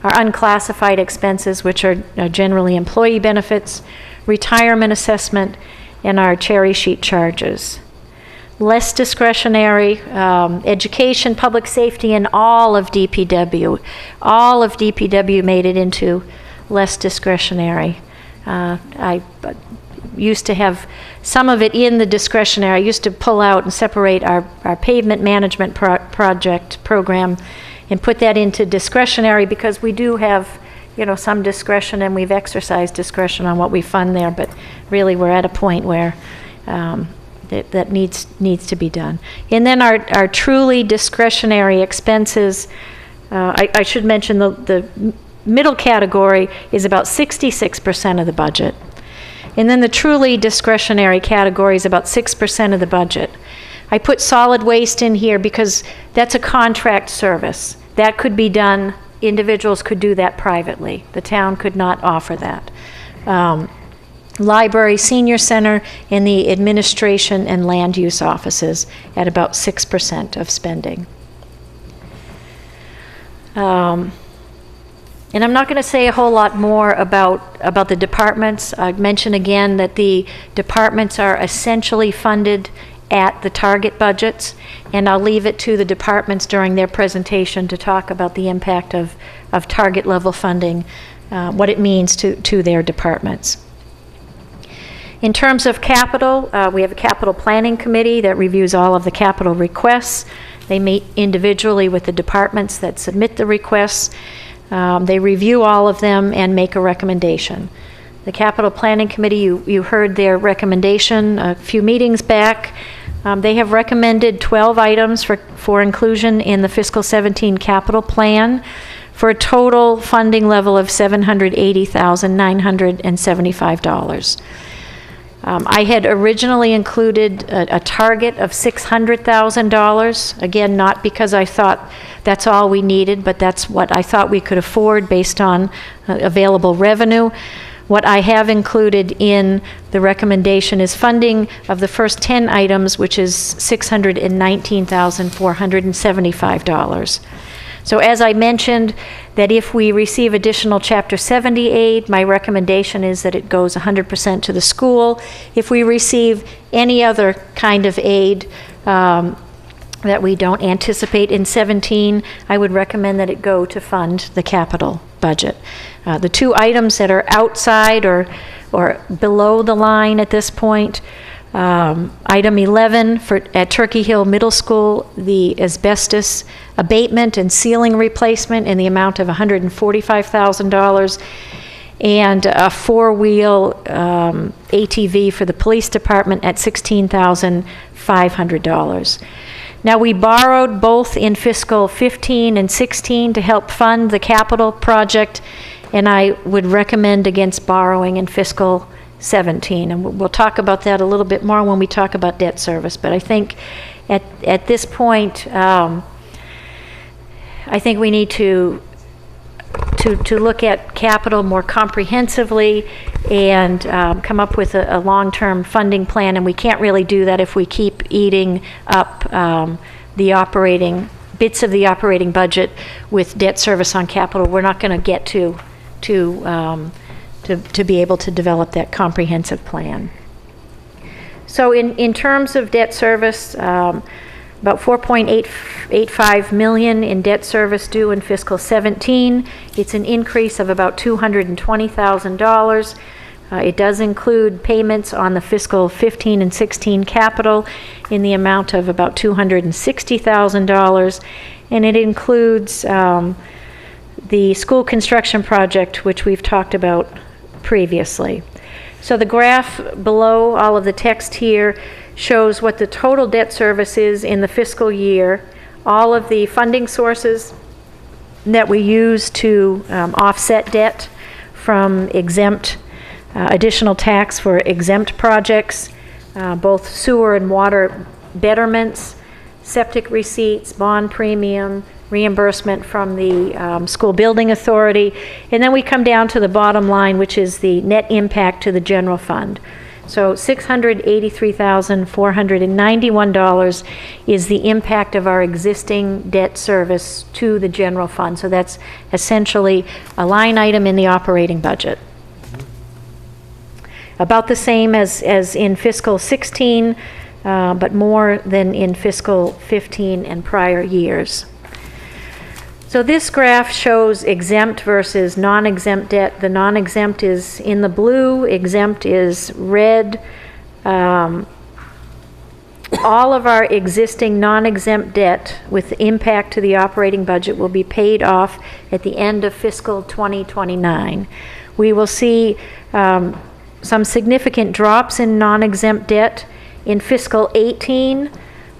our unclassified expenses, which are generally employee benefits, retirement assessment, and our cherry sheet charges. Less discretionary, education, public safety, and all of DPW. All of DPW made it into less discretionary. I used to have some of it in the discretionary. I used to pull out and separate our pavement management project program and put that into discretionary, because we do have, some discretion, and we've exercised discretion on what we fund there, but really we're at a point where that needs to be done. And then our truly discretionary expenses, I should mention the middle category is about 66% of the budget. And then the truly discretionary category is about 6% of the budget. I put solid waste in here because that's a contract service. That could be done, individuals could do that privately. The town could not offer that. Library, senior center, and the administration and land use offices at about 6% of spending. And I'm not going to say a whole lot more about the departments. I'd mention again that the departments are essentially funded at the target budgets, and I'll leave it to the departments during their presentation to talk about the impact of target level funding, what it means to their departments. In terms of capital, we have a capital planning committee that reviews all of the capital requests. They meet individually with the departments that submit the requests. They review all of them and make a recommendation. The Capital Planning Committee, you heard their recommendation a few meetings back. They have recommended 12 items for inclusion in the fiscal 17 capital plan for a total funding level of $780,975. I had originally included a target of $600,000, again, not because I thought that's all we needed, but that's what I thought we could afford based on available revenue. What I have included in the recommendation is funding of the first 10 items, which is $619,475. So as I mentioned, that if we receive additional Chapter 70 aid, my recommendation is that it goes 100% to the school. If we receive any other kind of aid that we don't anticipate in 17, I would recommend that it go to fund the capital budget. The two items that are outside or below the line at this point, item 11 at Turkey Hill Middle School, the asbestos abatement and ceiling replacement in the amount of $145,000, and a four-wheel ATV for the police department at $16,500. Now, we borrowed both in fiscal 15 and 16 to help fund the capital project, and I would recommend against borrowing in fiscal 17. And we'll talk about that a little bit more when we talk about debt service. But I think at this point, I think we need to look at capital more comprehensively and come up with a long-term funding plan. And we can't really do that if we keep eating up the operating bits of the operating budget with debt service on capital. We're not going to get to be able to develop that comprehensive plan. So in terms of debt service, about $4.85 million in debt service due in fiscal 17. It's an increase of about $220,000. It does include payments on the fiscal 15 and 16 capital in the amount of about $260,000, and it includes the school construction project, which we've talked about previously. So the graph below all of the text here shows what the total debt service is in the fiscal year, all of the funding sources that we use to offset debt from exempt, additional tax for exempt projects, both sewer and water betterments, septic receipts, bond premium, reimbursement from the school building authority, and then we come down to the bottom line, which is the net impact to the general fund. So $683,491 is the impact of our existing debt service to the general fund. So that's essentially a line item in the operating budget. About the same as in fiscal 16, but more than in fiscal 15 and prior years. So this graph shows exempt versus non-exempt debt. The non-exempt is in the blue, exempt is red. All of our existing non-exempt debt with impact to the operating budget will be paid off at the end of fiscal 2029. We will see some significant drops in non-exempt debt in fiscal 18.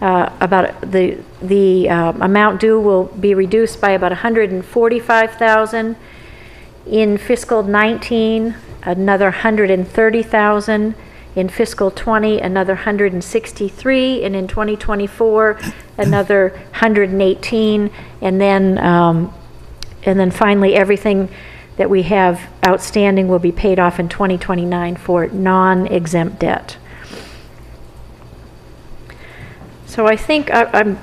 About the amount due will be reduced by about $145,000. In fiscal 19, another $130,000. In fiscal 20, another $163,000, and in 2024, another $118,000, and then finally everything that we have outstanding will be paid off in 2029 for non-exempt debt. So I think I'm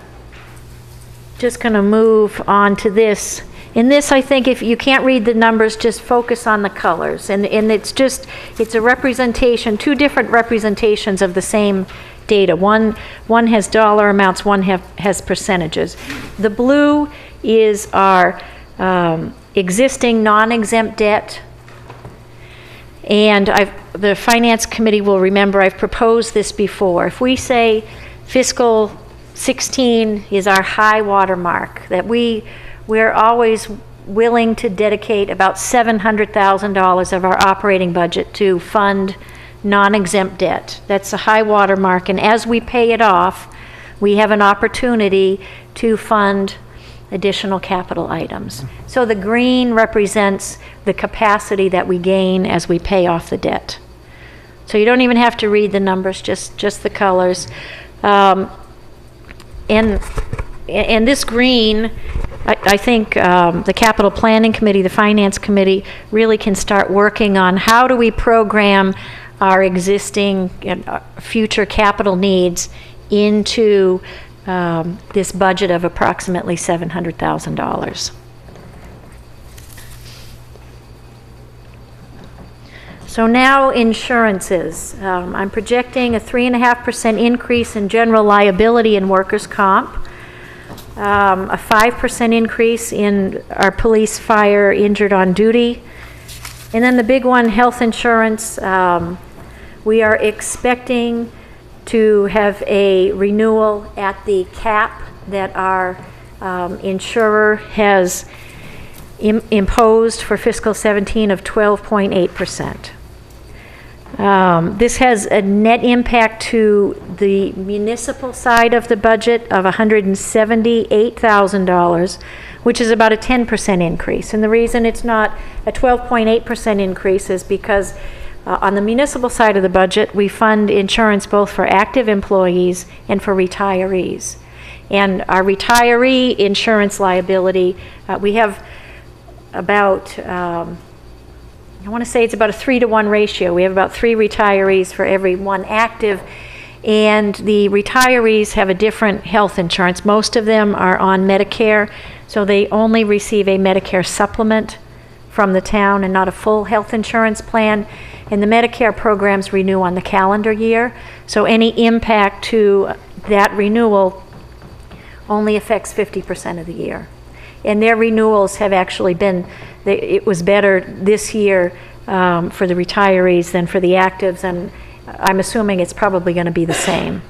just going to move on to this. In this, I think if you can't read the numbers, just focus on the colors. And it's a representation, two different representations of the same data. One has dollar amounts, one has percentages. The blue is our existing non-exempt debt. And the Finance Committee will remember I've proposed this before. If we say fiscal 16 is our high water mark, that we're always willing to dedicate about $700,000 of our operating budget to fund non-exempt debt. That's a high water mark, and as we pay it off, we have an opportunity to fund additional capital items. So the green represents the capacity that we gain as we pay off the debt. So you don't even have to read the numbers, just the colors. And this green, I think the Capital Planning Committee, the Finance Committee, really can start working on how do we program our existing and future capital needs into this budget of approximately $700,000. So now insurances. I'm projecting a 3.5% increase in general liability and workers' comp, a 5% increase in our police, fire, injured on duty, and then the big one, health insurance. We are expecting to have a renewal at the cap that our insurer has imposed for fiscal 17 of 12.8%. This has a net impact to the municipal side of the budget of $178,000, which is about a 10% increase. And the reason it's not a 12.8% increase is because on the municipal side of the budget, we fund insurance both for active employees and for retirees. And our retiree insurance liability, we have about, I want to say it's about a 3-to-1 ratio. We have about 3 retirees for every 1 active, and the retirees have a different health insurance. Most of them are on Medicare, so they only receive a Medicare supplement from the town and not a full health insurance plan. And the Medicare programs renew on the calendar year, so any impact to that renewal only affects 50% of the year. And their renewals have actually been, it was better this year for the retirees than for the actives, and I'm assuming it's probably going to be the same.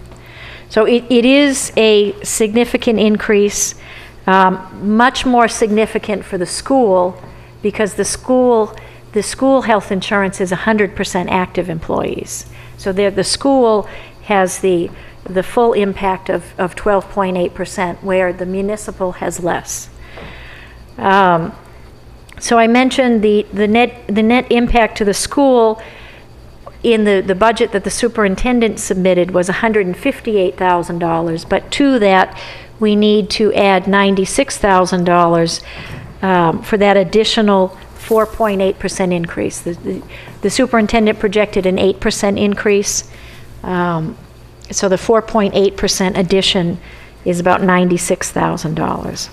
So it is a significant increase, much more significant for the school, because the school health insurance is 100% active employees. So the school has the full impact of 12.8%, where the municipal has less. So I mentioned the net impact to the school in the budget that the superintendent submitted was $158,000, but to that, we need to add $96,000 for that additional 4.8% increase. The superintendent projected an 8% increase, so the 4.8% addition is about $96,000.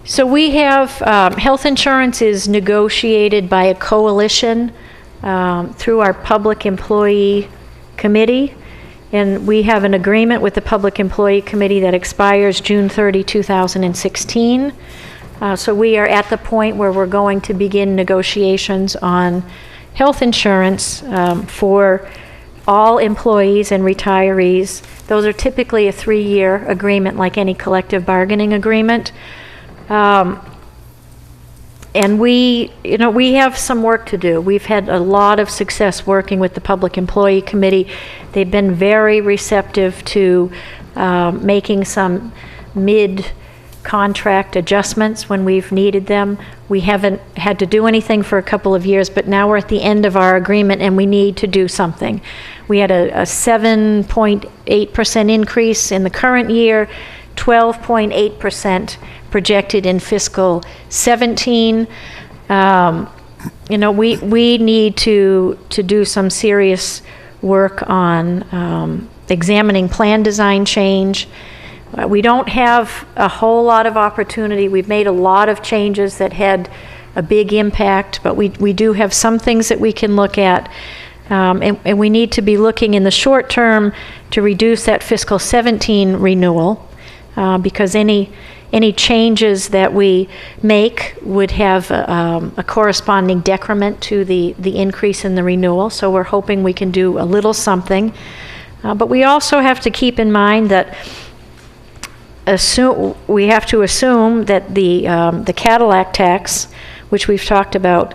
So we have, health insurance is negotiated by a coalition through our Public Employee Committee, and we have an agreement with the Public Employee Committee that expires June 30, 2016. So we are at the point where we're going to begin negotiations on health insurance for all employees and retirees. Those are typically a 3-year agreement, like any collective bargaining agreement. And we have some work to do. We've had a lot of success working with the Public Employee Committee. They've been very receptive to making some mid-contract adjustments when we've needed them. We haven't had to do anything for a couple of years, but now we're at the end of our agreement and we need to do something. We had a 7.8% increase in the current year, 12.8% projected in fiscal 17. We need to do some serious work on examining plan design change. We don't have a whole lot of opportunity. We've made a lot of changes that had a big impact, but we do have some things that we can look at. And we need to be looking in the short term to reduce that fiscal 17 renewal, because any changes that we make would have a corresponding decrement to the increase in the renewal. So we're hoping we can do a little something. But we also have to keep in mind that we have to assume that the Cadillac tax, which we've talked about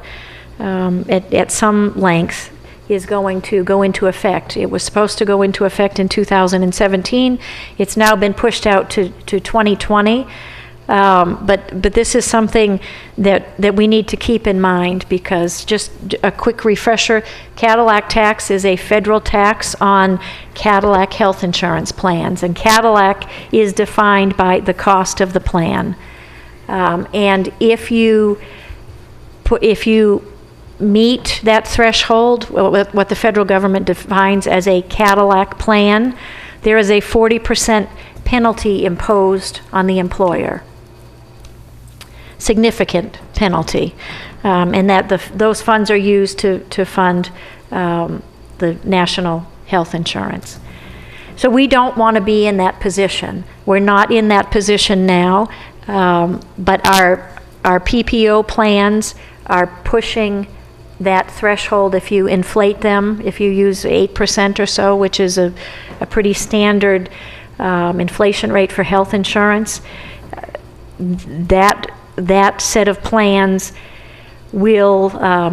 at some length, is going to go into effect. It was supposed to go into effect in 2017. It's now been pushed out to 2020. But this is something that we need to keep in mind, because just a quick refresher, Cadillac tax is a federal tax on Cadillac health insurance plans, and Cadillac is defined by the cost of the plan. And if you meet that threshold, what the federal government defines as a Cadillac plan, there is a 40% penalty imposed on the employer. Significant penalty, and that those funds are used to fund the national health insurance. So we don't want to be in that position. We're not in that position now, but our PPO plans are pushing that threshold. If you inflate them, if you use 8% or so, which is a pretty standard inflation rate for health insurance, that set of plans will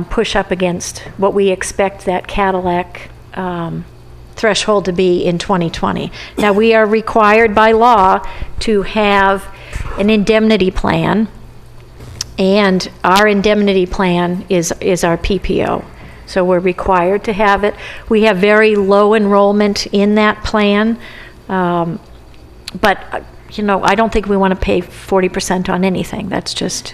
push up against what we expect that Cadillac threshold to be in 2020. Now, we are required by law to have an indemnity plan, and our indemnity plan is our PPO. So we're required to have it. We have very low enrollment in that plan, but I don't think we want to pay 40% on anything. That's just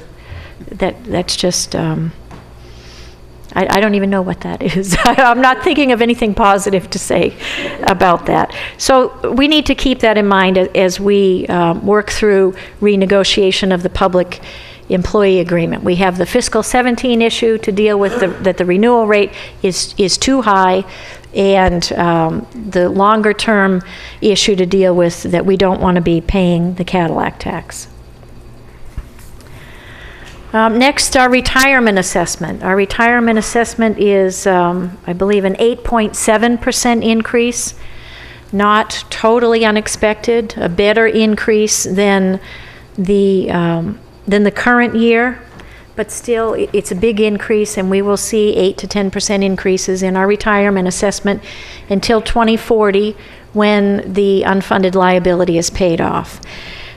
I don't even know what that is. I'm not thinking of anything positive to say about that. So we need to keep that in mind as we work through renegotiation of the public employee agreement. We have the fiscal 17 issue to deal with, that the renewal rate is too high, and the longer term issue to deal with, that we don't want to be paying the Cadillac tax. Next, our retirement assessment. Our retirement assessment is, I believe, an 8.7% increase. Not totally unexpected, a better increase than the current year, but still it's a big increase, and we will see 8 to 10% increases in our retirement assessment until 2040, when the unfunded liability is paid off.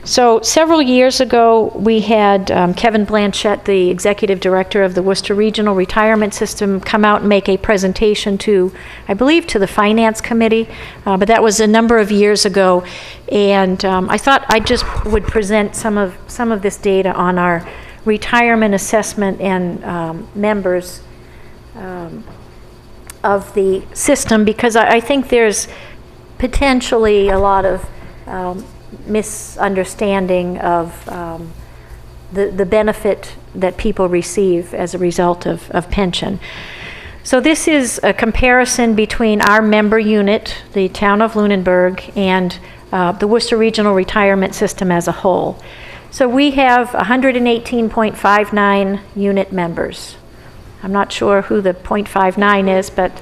So several years ago, we had Kevin Blanchette, the executive director of the Worcester Regional Retirement System, come out and make a presentation to, I believe, to the Finance Committee, but that was a number of years ago. And I thought I just would present some of this data on our retirement assessment and members of the system, because I think there's potentially a lot of misunderstanding of the benefit that people receive as a result of pension. So this is a comparison between our member unit, the town of Lunenburg, and the Worcester Regional Retirement System as a whole. So we have 118.59 unit members. I'm not sure who the 0.59 is, but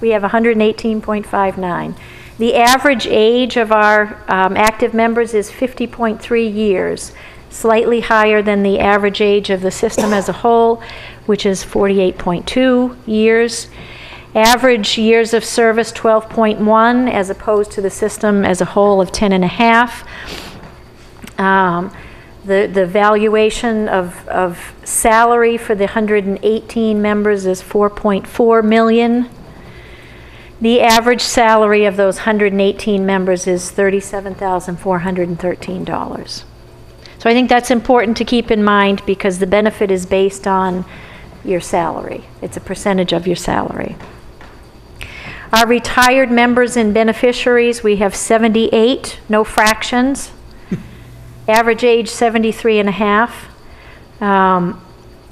we have 118.59. The average age of our active members is 50.3 years, slightly higher than the average age of the system as a whole, which is 48.2 years. Average years of service, 12.1, as opposed to the system as a whole of 10.5. The valuation of salary for the 118 members is $4.4 million. The average salary of those 118 members is $37,413. So I think that's important to keep in mind, because the benefit is based on your salary. It's a percentage of your salary. Our retired members and beneficiaries, we have 78, no fractions. Average age 73.5.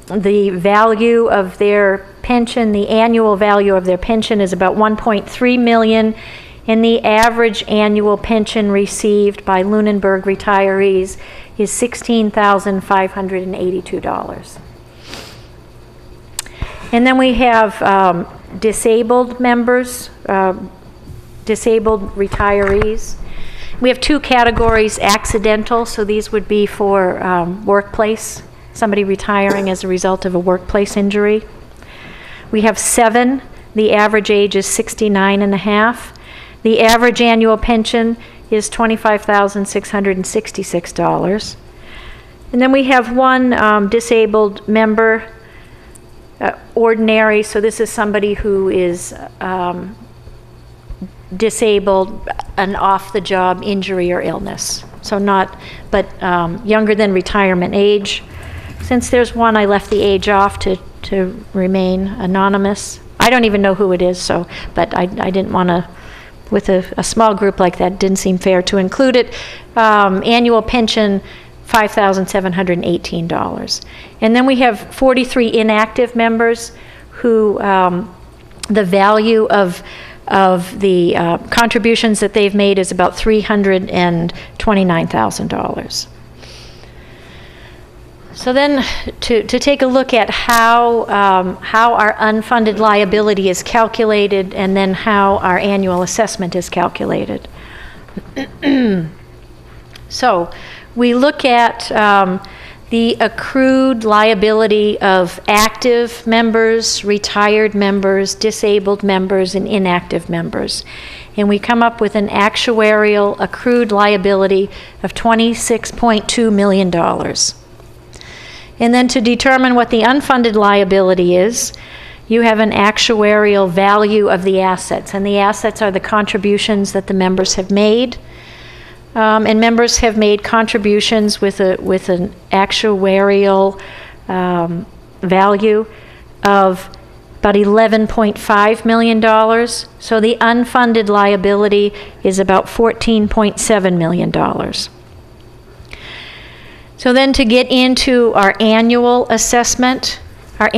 The value of their pension, the annual value of their pension is about $1.3 million, and the average annual pension received by Lunenburg retirees is $16,582. And then we have disabled members, disabled retirees. We have two categories: accidental, so these would be for workplace, somebody retiring as a result of a workplace injury. We have 7. The average age is 69.5. The average annual pension is $25,666. And then we have 1 disabled member, ordinary, so this is somebody who is disabled, an off-the-job injury or illness. So not, but younger than retirement age. Since there's 1, I left the age off to remain anonymous. I don't even know who it is, so, but I didn't want to, with a small group like that, didn't seem fair to include it. Annual pension, $5,718. And then we have 43 inactive members who the value of the contributions that they've made is about $329,000. So then to take a look at how our unfunded liability is calculated, and then how our annual assessment is calculated. So we look at the accrued liability of active members, retired members, disabled members, and inactive members. And we come up with an actuarial accrued liability of $26.2 million. And then to determine what the unfunded liability is, you have an actuarial value of the assets. And the assets are the contributions that the members have made. And members have made contributions with an actuarial value of about $11.5 million. So the unfunded liability is about $14.7 million. So then to get into our annual assessment, for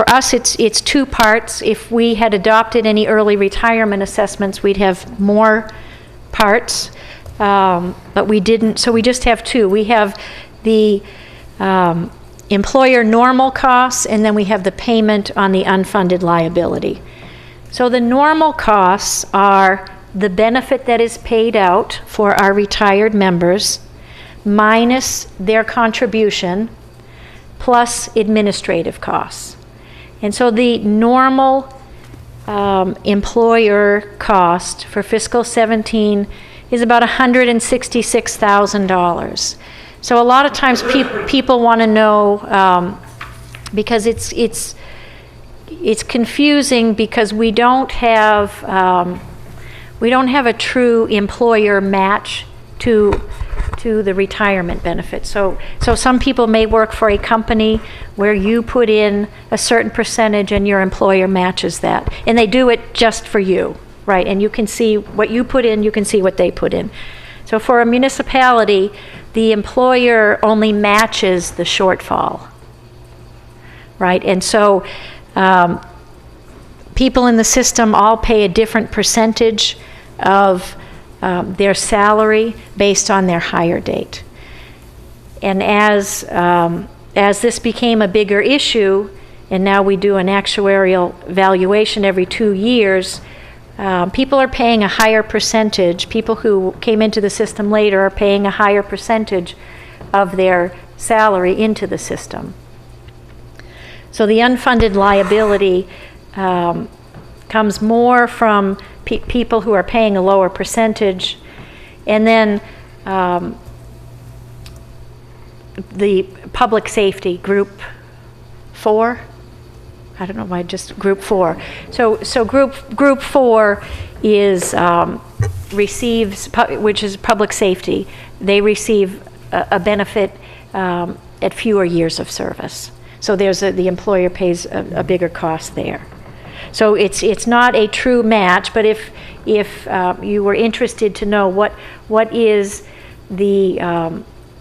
us it's 2 parts. If we had adopted any early retirement assessments, we'd have more parts, but we didn't, so we just have 2. We have the employer normal costs, and then we have the payment on the unfunded liability. So the normal costs are the benefit that is paid out for our retired members, minus their contribution, plus administrative costs. And so the normal employer cost for fiscal 17 is about $166,000. So a lot of times people want to know, because it's confusing because we don't have a true employer match to the retirement benefit. So some people may work for a company where you put in a certain percentage and your employer matches that. And they do it just for you, right? And you can see what you put in, you can see what they put in. So for a municipality, the employer only matches the shortfall, right? And so people in the system all pay a different percentage of their salary based on their hire date. And as this became a bigger issue, and now we do an actuarial valuation every 2 years, people are paying a higher percentage. People who came into the system later are paying a higher percentage of their salary into the system. So the unfunded liability comes more from people who are paying a lower percentage, and then the public safety, group 4. I don't know why, just group 4. So group 4 is receives, which is public safety. They receive a benefit at fewer years of service. So the employer pays a bigger cost there. So it's not a true match, but if you were interested to know what is the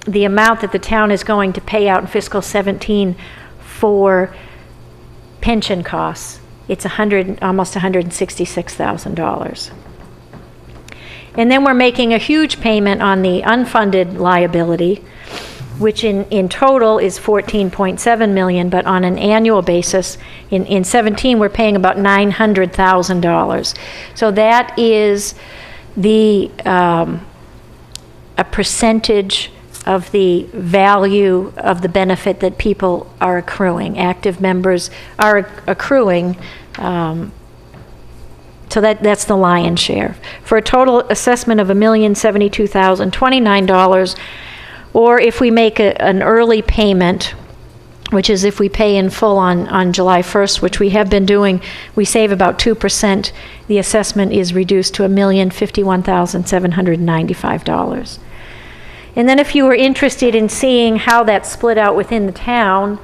amount that the town is going to pay out in fiscal 17 for pension costs, it's almost $166,000. And then we're making a huge payment on the unfunded liability, which in total is $14.7 million, but on an annual basis, in 17, we're paying about $900,000. So that is a percentage of the value of the benefit that people are accruing, active members are accruing. So that's the lion's share. For a total assessment of $1,072,029, or if we make an early payment, which is if we pay in full on July 1st, which we have been doing, we save about 2%. The assessment is reduced to $1,051,795. And then if you were interested in seeing how that's split out within the town,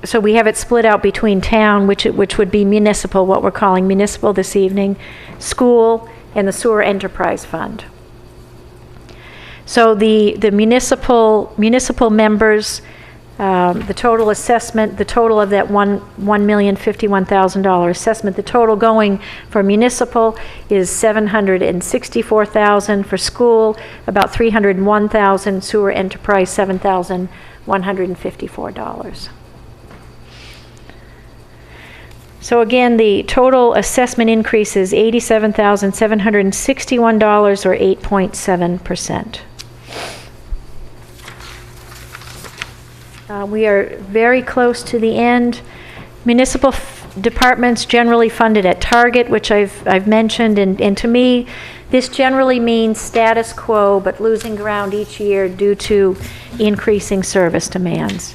so we have it split out between town, which would be municipal, what we're calling municipal this evening, school, and the Sewer Enterprise Fund. So the municipal members, the total assessment, the total of that $1,051,000 assessment, the total going for municipal is $764,000, for school about $301,000, Sewer Enterprise $7,154. So again, the total assessment increase is $87,761, or 8.7%. We are very close to the end. Municipal departments generally funded at target, which I've mentioned, and to me, this generally means status quo, but losing ground each year due to increasing service demands.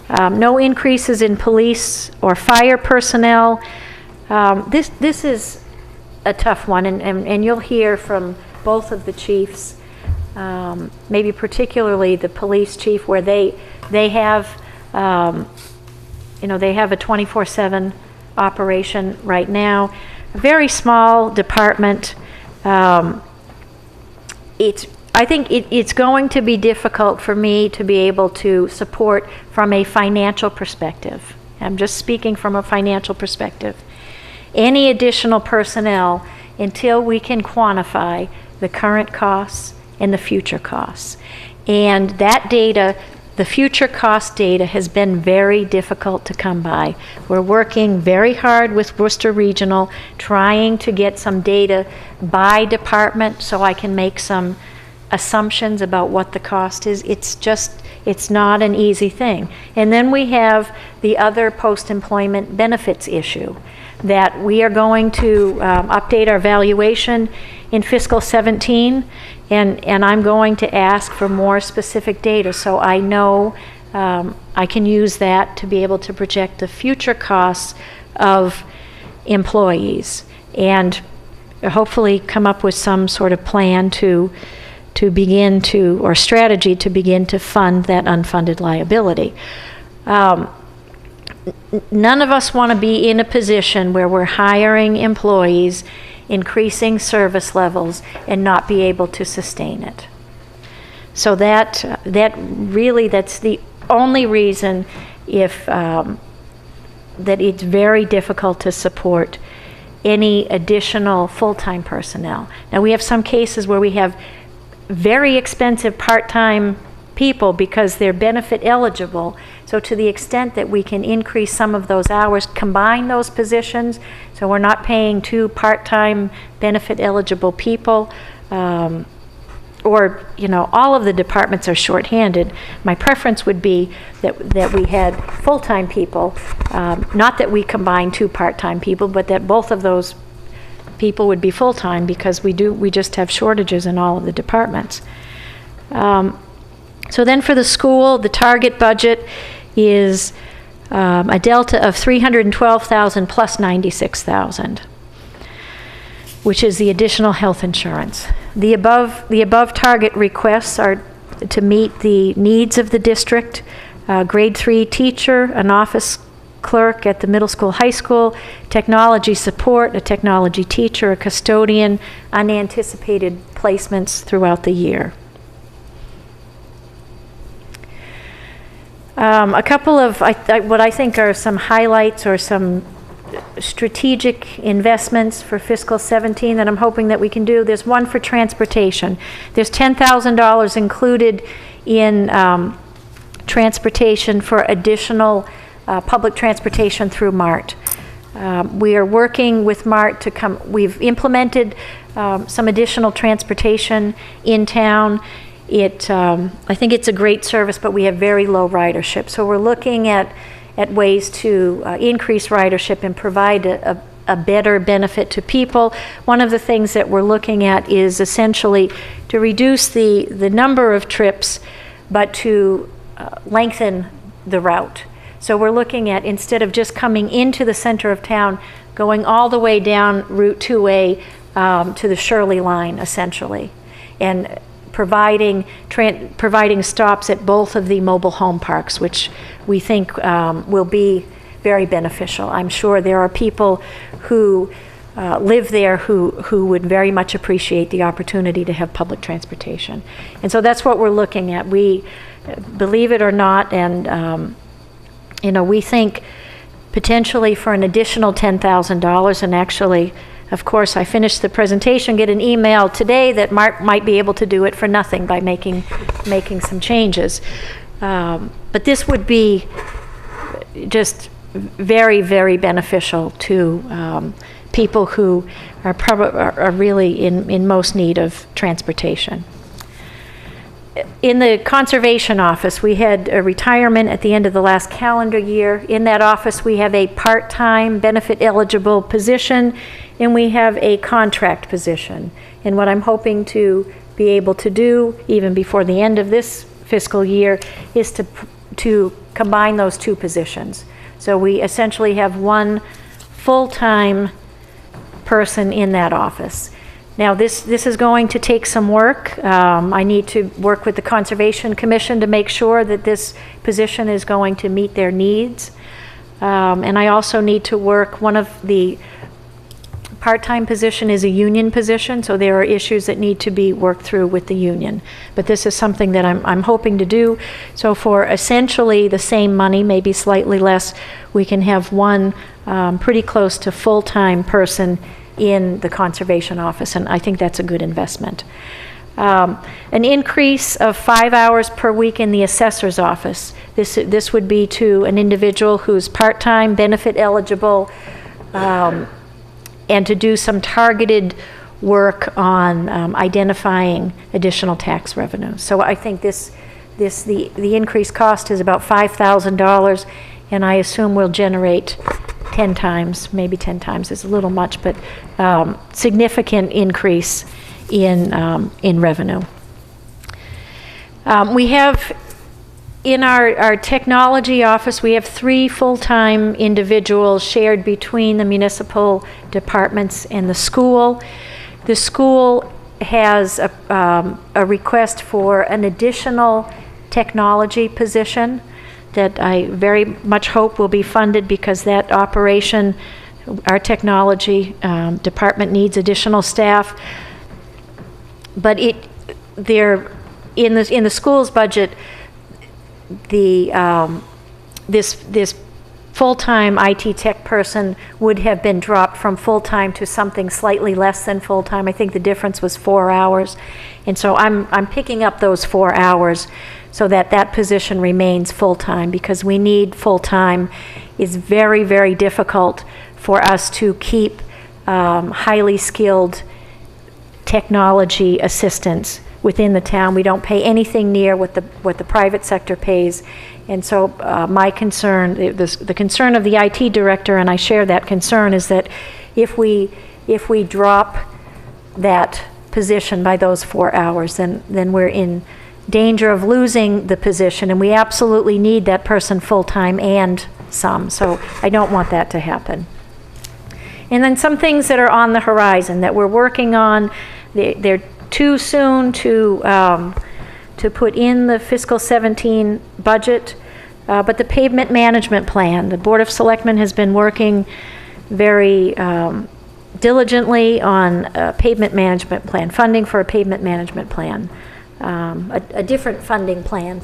No increases in police or fire personnel. This is a tough one, and you'll hear from both of the chiefs, maybe particularly the police chief, where they have, they have a 24/7 operation right now. A very small department. I think it's going to be difficult for me to be able to support from a financial perspective. I'm just speaking from a financial perspective. Any additional personnel until we can quantify the current costs and the future costs. And that data, the future cost data, has been very difficult to come by. We're working very hard with Worcester Regional, trying to get some data by department so I can make some assumptions about what the cost is. It's not an easy thing. And then we have the other post-employment benefits issue, that we are going to update our valuation in fiscal 17, and I'm going to ask for more specific data so I know I can use that to be able to project the future costs of employees and hopefully come up with some sort of plan to begin to, or strategy to begin to fund that unfunded liability. None of us want to be in a position where we're hiring employees, increasing service levels, and not be able to sustain it. So that's the only reason that it's very difficult to support any additional full-time personnel. Now, we have some cases where we have very expensive part-time people because they're benefit eligible. So to the extent that we can increase some of those hours, combine those positions, so we're not paying 2 part-time benefit eligible people, or, all of the departments are shorthanded. My preference would be that we had full-time people, not that we combine 2 part-time people, but that both of those people would be full-time, because we just have shortages in all of the departments. So then for the school, the target budget is a delta of $312,000 plus $96,000, which is the additional health insurance. The above target requests are to meet the needs of the district: grade 3 teacher, an office clerk at the middle school, high school, technology support, a technology teacher, a custodian, unanticipated placements throughout the year. A couple of what I think are some highlights or some strategic investments for fiscal 17 that I'm hoping that we can do. There's one for transportation. There's $10,000 included in transportation for additional public transportation through MART. We are working with MART we've implemented some additional transportation in town. I think it's a great service, but we have very low ridership. So we're looking at ways to increase ridership and provide a better benefit to people. One of the things that we're looking at is essentially to reduce the number of trips, but to lengthen the route. So we're looking at, instead of just coming into the center of town, going all the way down Route 2A to the Shirley line, essentially, and providing stops at both of the mobile home parks, which we think will be very beneficial. I'm sure there are people who live there who would very much appreciate the opportunity to have public transportation. And so that's what we're looking at. We, believe it or not, and we think potentially for an additional $10,000, and actually, of course, I finished the presentation, get an email today that Mark might be able to do it for nothing by making some changes. But this would be just very, very beneficial to people who are really in most need of transportation. In the conservation office, we had a retirement at the end of the last calendar year. In that office, we have a part-time benefit eligible position, and we have a contract position. And what I'm hoping to be able to do, even before the end of this fiscal year, is to combine those 2 positions. So we essentially have one full-time person in that office. Now, this is going to take some work. I need to work with the Conservation Commission to make sure that this position is going to meet their needs. And I also need to work, one of the part-time position is a union position, so there are issues that need to be worked through with the union. But this is something that I'm hoping to do. So for essentially the same money, maybe slightly less, we can have one pretty close to full-time person in the conservation office, and I think that's a good investment. An increase of 5 hours per week in the assessor's office. This would be to an individual who's part-time, benefit eligible, and to do some targeted work on identifying additional tax revenue. So I think this the increased cost is about $5,000, and I assume we'll generate 10 times, maybe 10 times is a little much, but significant increase in revenue. We have, in our technology office, we have 3 full-time individuals shared between the municipal departments and the school. The school has a request for an additional technology position that I very much hope will be funded, because that operation, our technology department needs additional staff. But they're in the school's budget, this full-time IT tech person would have been dropped from full-time to something slightly less than full-time. I think the difference was 4 hours. And so I'm picking up those 4 hours so that position remains full-time, because we need full-time. It's very, very difficult for us to keep highly skilled technology assistants within the town. We don't pay anything near what the private sector pays. And so my concern, the concern of the IT director, and I share that concern, is that if we drop that position by those 4 hours, then we're in danger of losing the position, and we absolutely need that person full-time and some. So I don't want that to happen. And then some things that are on the horizon that we're working on. They're too soon to put in the fiscal 17 budget, but the pavement management plan, the Board of Selectmen has been working very diligently on a pavement management plan, funding for a pavement management plan, a different funding plan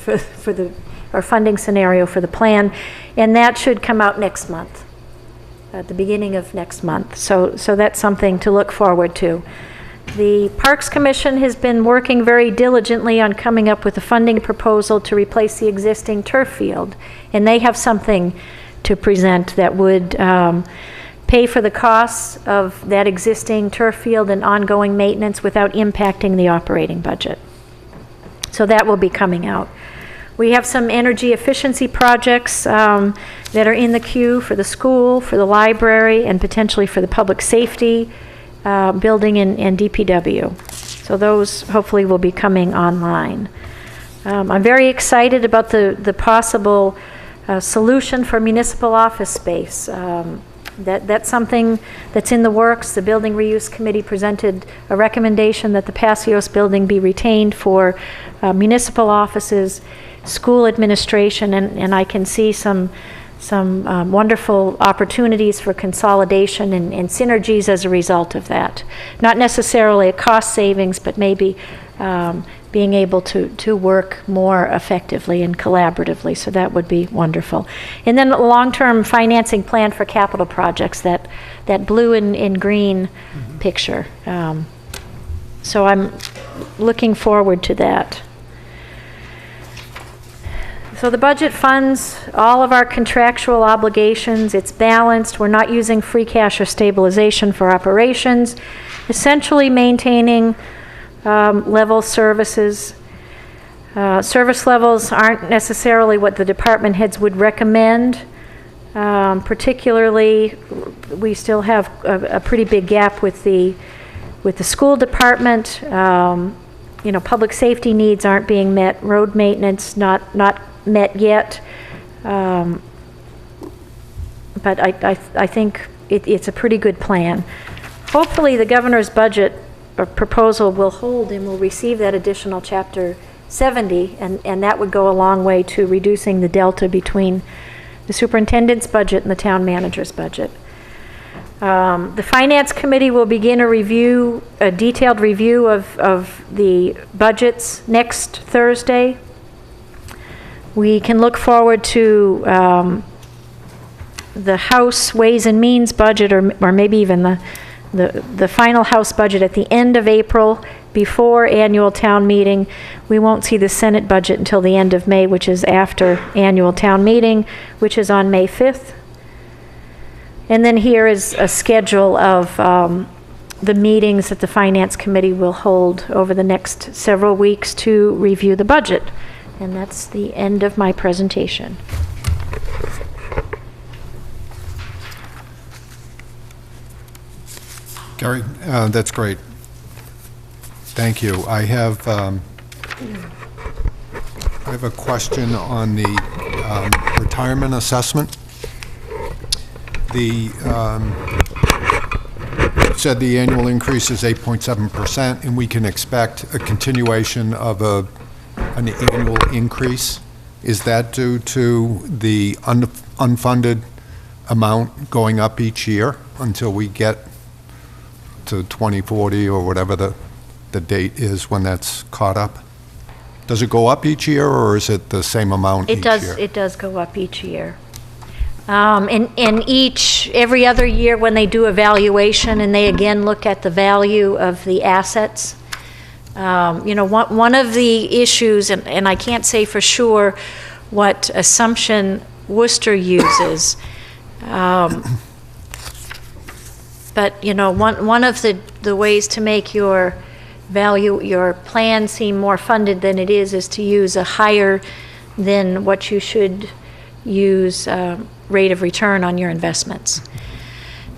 or funding scenario for the plan, and that should come out next month, at the beginning of next month. So that's something to look forward to. The Parks Commission has been working very diligently on coming up with a funding proposal to replace the existing turf field, and they have something to present that would pay for the costs of that existing turf field and ongoing maintenance without impacting the operating budget. So that will be coming out. We have some energy efficiency projects that are in the queue for the school, for the library, and potentially for the public safety building and DPW. So those hopefully will be coming online. I'm very excited about the possible solution for municipal office space. That's something that's in the works. The Building Reuse Committee presented a recommendation that the Passios building be retained for municipal offices, school administration, and I can see some wonderful opportunities for consolidation and synergies as a result of that. Not necessarily a cost savings, but maybe being able to work more effectively and collaboratively, so that would be wonderful. And then a long-term financing plan for capital projects, that blue and green picture. So I'm looking forward to that. So the budget funds all of our contractual obligations. It's balanced. We're not using free cash or stabilization for operations, essentially maintaining level services. Service levels aren't necessarily what the department heads would recommend. Particularly, we still have a pretty big gap with the school department. Public safety needs aren't being met. Road maintenance not met yet. But I think it's a pretty good plan. Hopefully, the governor's budget or proposal will hold, and we'll receive that additional Chapter 70, and that would go a long way to reducing the delta between the superintendent's budget and the town manager's budget. The Finance Committee will begin a detailed review of the budgets next Thursday. We can look forward to the House Ways and Means budget, or maybe even the final House budget at the end of April, before annual town meeting. We won't see the Senate budget until the end of May, which is after annual town meeting, which is on May 5th. And then here is a schedule of the meetings that the Finance Committee will hold over the next several weeks to review the budget. And that's the end of my presentation. Gary, that's great. Thank you. I have a question on the retirement assessment. You said the annual increase is 8.7%, and we can expect a continuation of an annual increase. Is that due to the unfunded amount going up each year until we get to 2040 or whatever the date is when that's caught up? Does it go up each year, or is it the same amount each year? It does go up each year. And every other year when they do evaluation and they again look at the value of the assets, one of the issues, and I can't say for sure what assumption Worcester uses, but one of the ways to make your plan seem more funded than it is to use a higher than what you should use rate of return on your investments.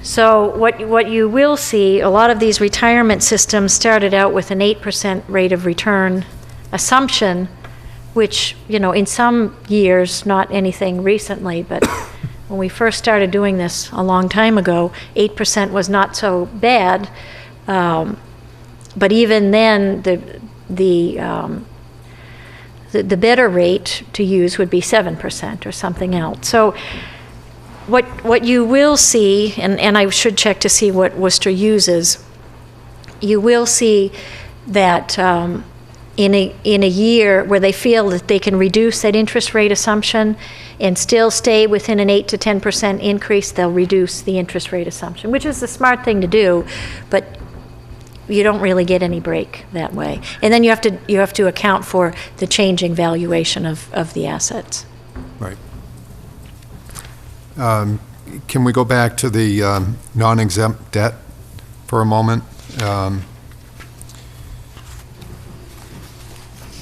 So what you will see, a lot of these retirement systems started out with an 8% rate of return assumption, which, in some years, not anything recently, but when we first started doing this a long time ago, 8% was not so bad. But even then, the better rate to use would be 7% or something else. So what you will see, and I should check to see what Worcester uses, you will see that in a year where they feel that they can reduce that interest rate assumption and still stay within an 8 to 10% increase, they'll reduce the interest rate assumption, which is the smart thing to do, but you don't really get any break that way. And then you have to account for the changing valuation of the assets. Right. Can we go back to the non-exempt debt for a moment?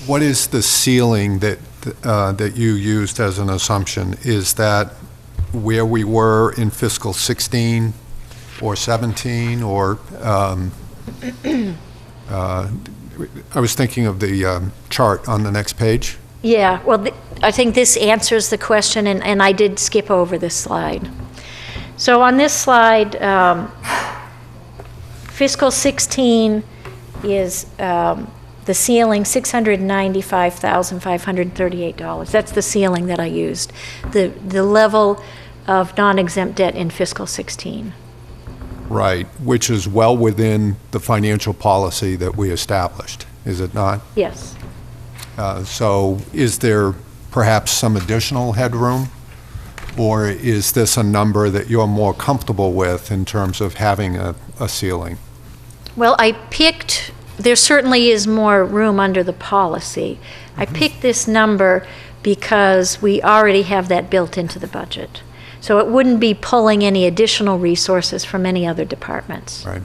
What is the ceiling that you used as an assumption? Is that where we were in fiscal 16 or 17, or I was thinking of the chart on the next page. Yeah, well, I think this answers the question, and I did skip over this slide. So on this slide, fiscal 16 is the ceiling, $695,538. That's the ceiling that I used, the level of non-exempt debt in fiscal 16. Right, which is well within the financial policy that we established, is it not? Yes. So is there perhaps some additional headroom, or is this a number that you're more comfortable with in terms of having a ceiling? Well, there certainly is more room under the policy. I picked this number because we already have that built into the budget. So it wouldn't be pulling any additional resources from any other departments. Right.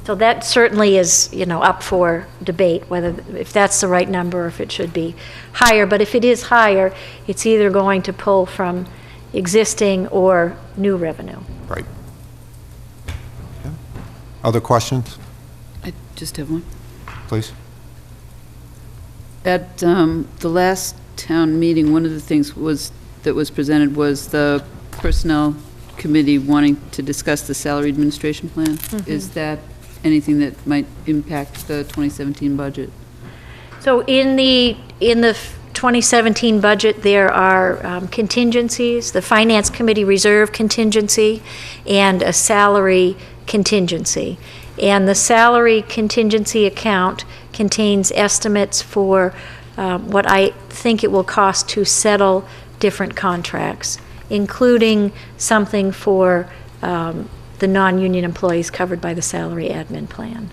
So that certainly is, up for debate, if that's the right number or if it should be higher. But if it is higher, it's either going to pull from existing or new revenue. Right. Yeah. Other questions, I just have one. please? At the last town meeting, one of the things that was presented was the Personnel Committee wanting to discuss the salary administration plan. Mm-hmm. Is that anything that might impact the 2017 budget? So in the 2017 budget, there are contingencies, the Finance Committee reserve contingency and a salary contingency. And the salary contingency account contains estimates for what I think it will cost to settle different contracts, including something for the non-union employees covered by the salary admin plan.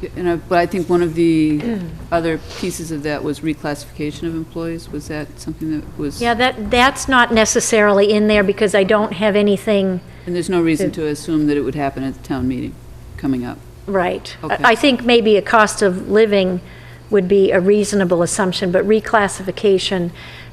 But I think one of the other pieces of that was reclassification of employees. Was that something that was? Yeah, that's not necessarily in there because I don't have anything. And there's no reason to assume that it would happen at the town meeting coming up. Right. Okay. I think maybe a cost of living would be a reasonable assumption, but reclassification,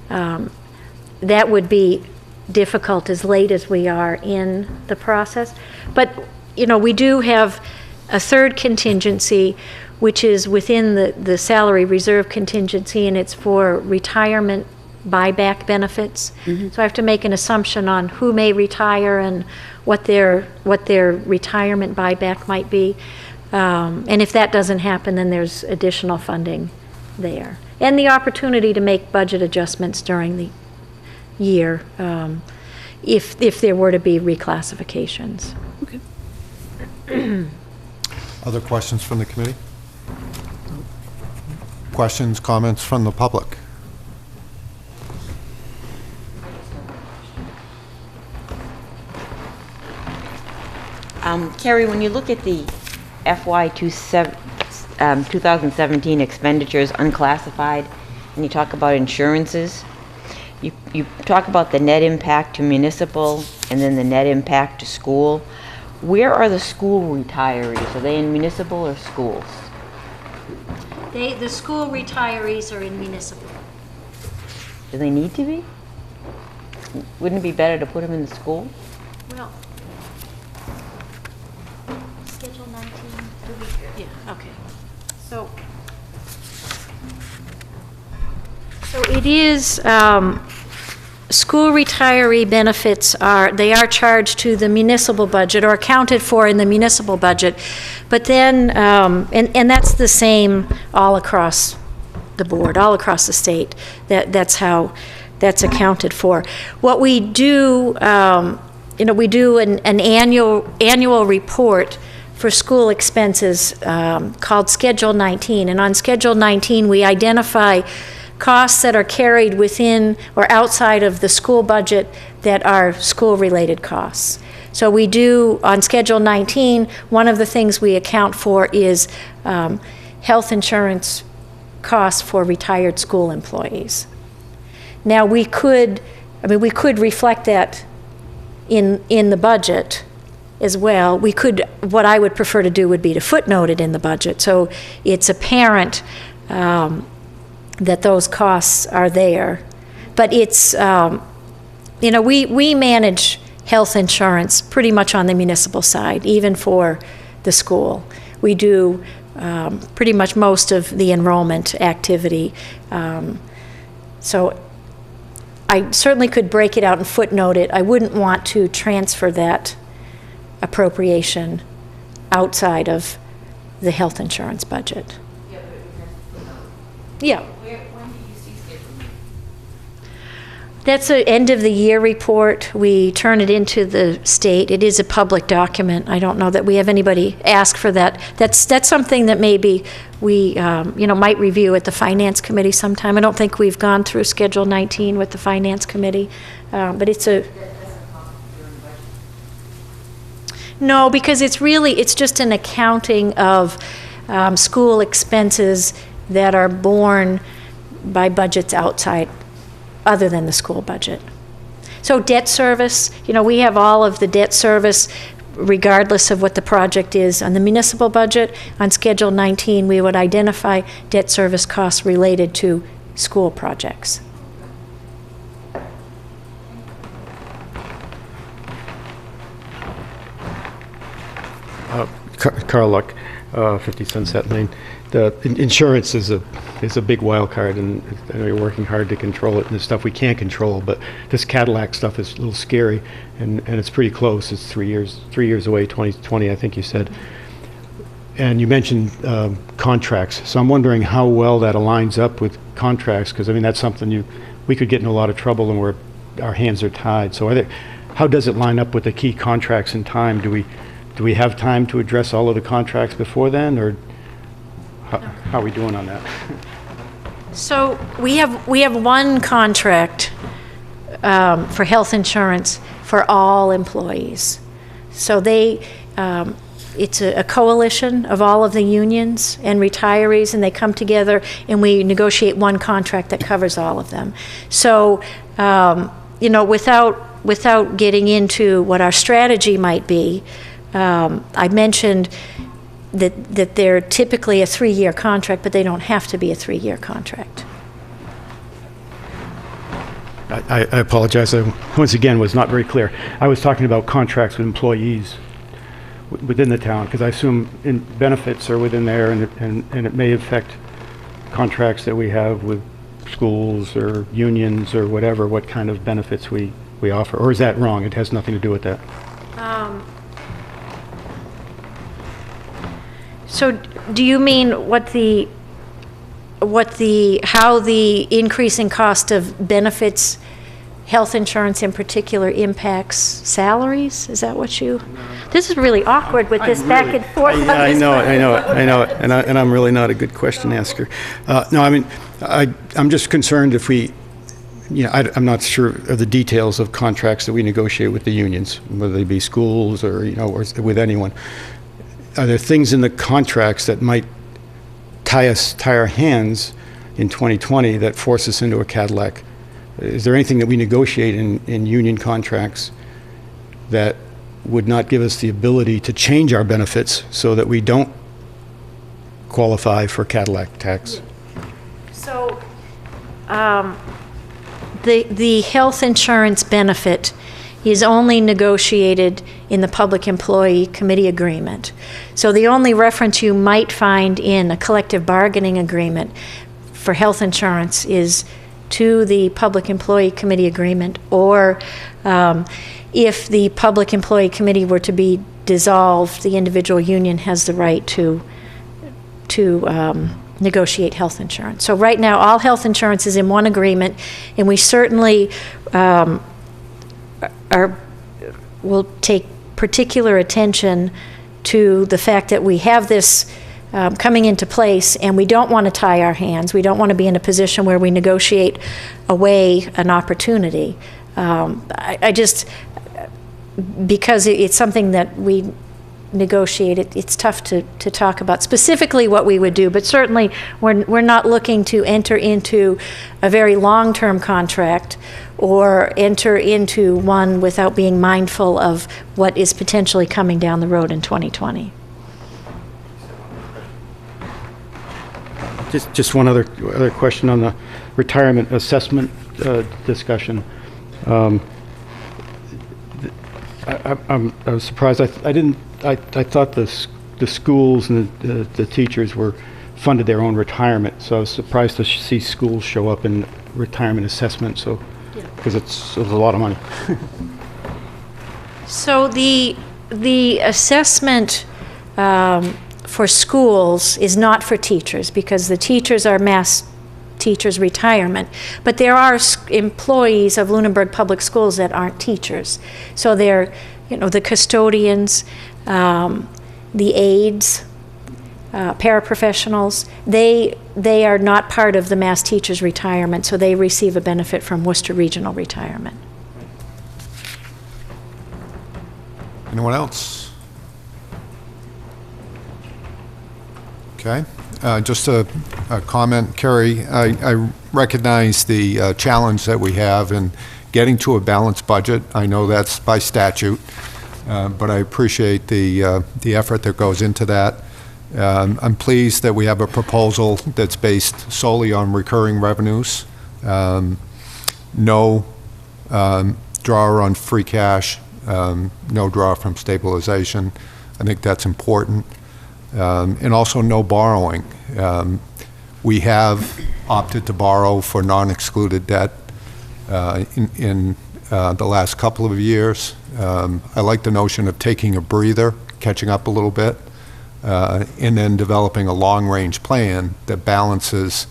that would be difficult as late as we are in the process. But, we do have a third contingency, which is within the salary reserve contingency, and it's for retirement buyback benefits. So I have to make an assumption on who may retire and what their retirement buyback might be. And if that doesn't happen, then there's additional funding there. And the opportunity to make budget adjustments during the year if there were to be reclassifications. Okay. Other questions from the committee? Questions, comments from the public? Carrie, when you look at the FY 2017 expenditures unclassified, and you talk about insurances, you talk about the net impact to municipal and then the net impact to school. Where are the school retirees? Are they in municipal or schools? The school retirees are in municipal. Do they need to be? Wouldn't it be better to put them in the school? Well, Schedule 19, yeah, okay. So it is, school retiree benefits are charged to the municipal budget or accounted for in the municipal budget. But then, and that's the same all across the board, all across the state. That's how that's accounted for. What we do, we do an annual report for school expenses called Schedule 19. And on Schedule 19, we identify costs that are carried within or outside of the school budget that are school-related costs. So we do, on Schedule 19, one of the things we account for is health insurance costs for retired school employees. Now, we could reflect that in the budget as well. What I would prefer to do would be to footnote it in the budget, so it's apparent that those costs are there. But it's, we manage health insurance pretty much on the municipal side, even for the school. We do pretty much most of the enrollment activity. So I certainly could break it out and footnote it. I wouldn't want to transfer that appropriation outside of the health insurance budget. Yeah. When do you see Schedule? That's an end of the year report. We turn it into the state. It is a public document. I don't know that we have anybody ask for that. That's something that maybe we might review at the Finance Committee sometime. I don't think we've gone through Schedule 19 with the Finance Committee, but it's a... No, because it's just an accounting of school expenses that are borne by budgets outside, other than the school budget. So debt service, we have all of the debt service regardless of what the project is. On the municipal budget, on Schedule 19, we would identify debt service costs related to school projects. Carl Luck, 50 Sunset Lane. The insurance is a big wild card, and I know you're working hard to control it, and the stuff we can't control, but this Cadillac stuff is a little scary, and it's pretty close. It's 3 years away, 2020, I think you said. And you mentioned contracts, so I'm wondering how well that aligns up with contracts, because that's something we could get in a lot of trouble, and our hands are tied. So how does it line up with the key contracts in time? Do we have time to address all of the contracts before then, or how are we doing on that? So we have one contract for health insurance for all employees. So it's a coalition of all of the unions and retirees, and they come together and we negotiate one contract that covers all of them. So, without getting into what our strategy might be, I mentioned that they're typically a 3-year contract, but they don't have to be a 3-year contract. I apologize. I, once again, was not very clear. I was talking about contracts with employees within the town, because I assume benefits are within there, and it may affect contracts that we have with schools or unions or whatever, what kind of benefits we offer. Or is that wrong? It has nothing to do with that. So do you mean how the increasing cost of benefits, health insurance in particular, impacts salaries? Is that what you? This is really awkward with this back and forth. I know it, and I'm really not a good question asker. No, I mean, I'm just concerned if we, I'm not sure of the details of contracts that we negotiate with the unions, whether they be schools or, or with anyone. Are there things in the contracts that might tie our hands in 2020 that force us into a Cadillac? Is there anything that we negotiate in union contracts that would not give us the ability to change our benefits so that we don't qualify for Cadillac tax? So, the health insurance benefit is only negotiated in the Public Employee Committee Agreement. So the only reference you might find in a collective bargaining agreement for health insurance is to the Public Employee Committee Agreement, or if the Public Employee Committee were to be dissolved, the individual union has the right to negotiate health insurance. So right now, all health insurance is in one agreement, and we certainly will take particular attention to the fact that we have this coming into place, and we don't want to tie our hands. We don't want to be in a position where we negotiate away an opportunity. I just, because it's something that we negotiate, it's tough to talk about specifically what we would do, but certainly we're not looking to enter into a very long-term contract or enter into one without being mindful of what is potentially coming down the road in 2020. Just one other question on the retirement assessment discussion. I was surprised. I thought the schools and the teachers were funded their own retirement, so I was surprised to see schools show up in retirement assessment. So, because it's a lot of money. So the assessment for schools is not for teachers, because the teachers are mass teachers' retirement. But there are employees of Lunenburg Public Schools that aren't teachers. So they're, the custodians, the aides, paraprofessionals. They are not part of the mass teachers' retirement, so they receive a benefit from Worcester Regional Retirement. Anyone else? Okay. Just a comment, Kerry. I recognize the challenge that we have in getting to a balanced budget. I know that's by statute, but I appreciate the effort that goes into that. I'm pleased that we have a proposal that's based solely on recurring revenues. No draw on free cash, no draw from stabilization. I think that's important. And also no borrowing. We have opted to borrow for non-excluded debt in the last couple of years. I like the notion of taking a breather, catching up a little bit, and then developing a long-range plan that balances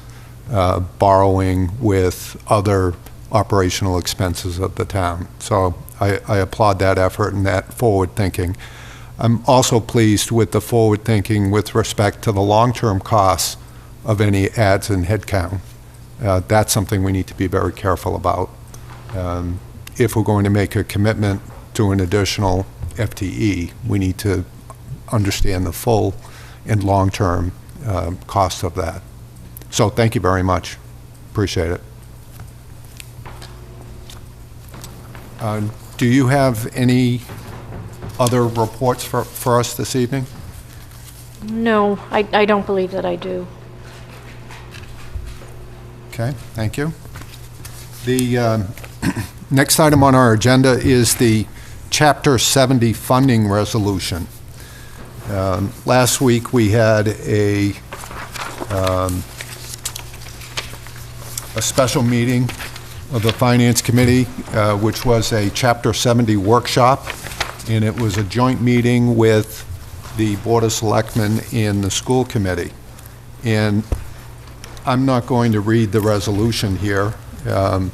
borrowing with other operational expenses of the town. So I applaud that effort and that forward thinking. I'm also pleased with the forward thinking with respect to the long-term costs of any adds in headcount. That's something we need to be very careful about. If we're going to make a commitment to an additional FTE, we need to understand the full and long-term cost of that. So thank you very much. Appreciate it. Do you have any other reports for us this evening? No, I don't believe that I do. Okay, thank you. The next item on our agenda is the Chapter 70 funding resolution. Last week, we had a special meeting of the Finance Committee, which was a Chapter 70 workshop, and it was a joint meeting with the Board of Selectmen and the School Committee. And I'm not going to read the resolution here. Mr.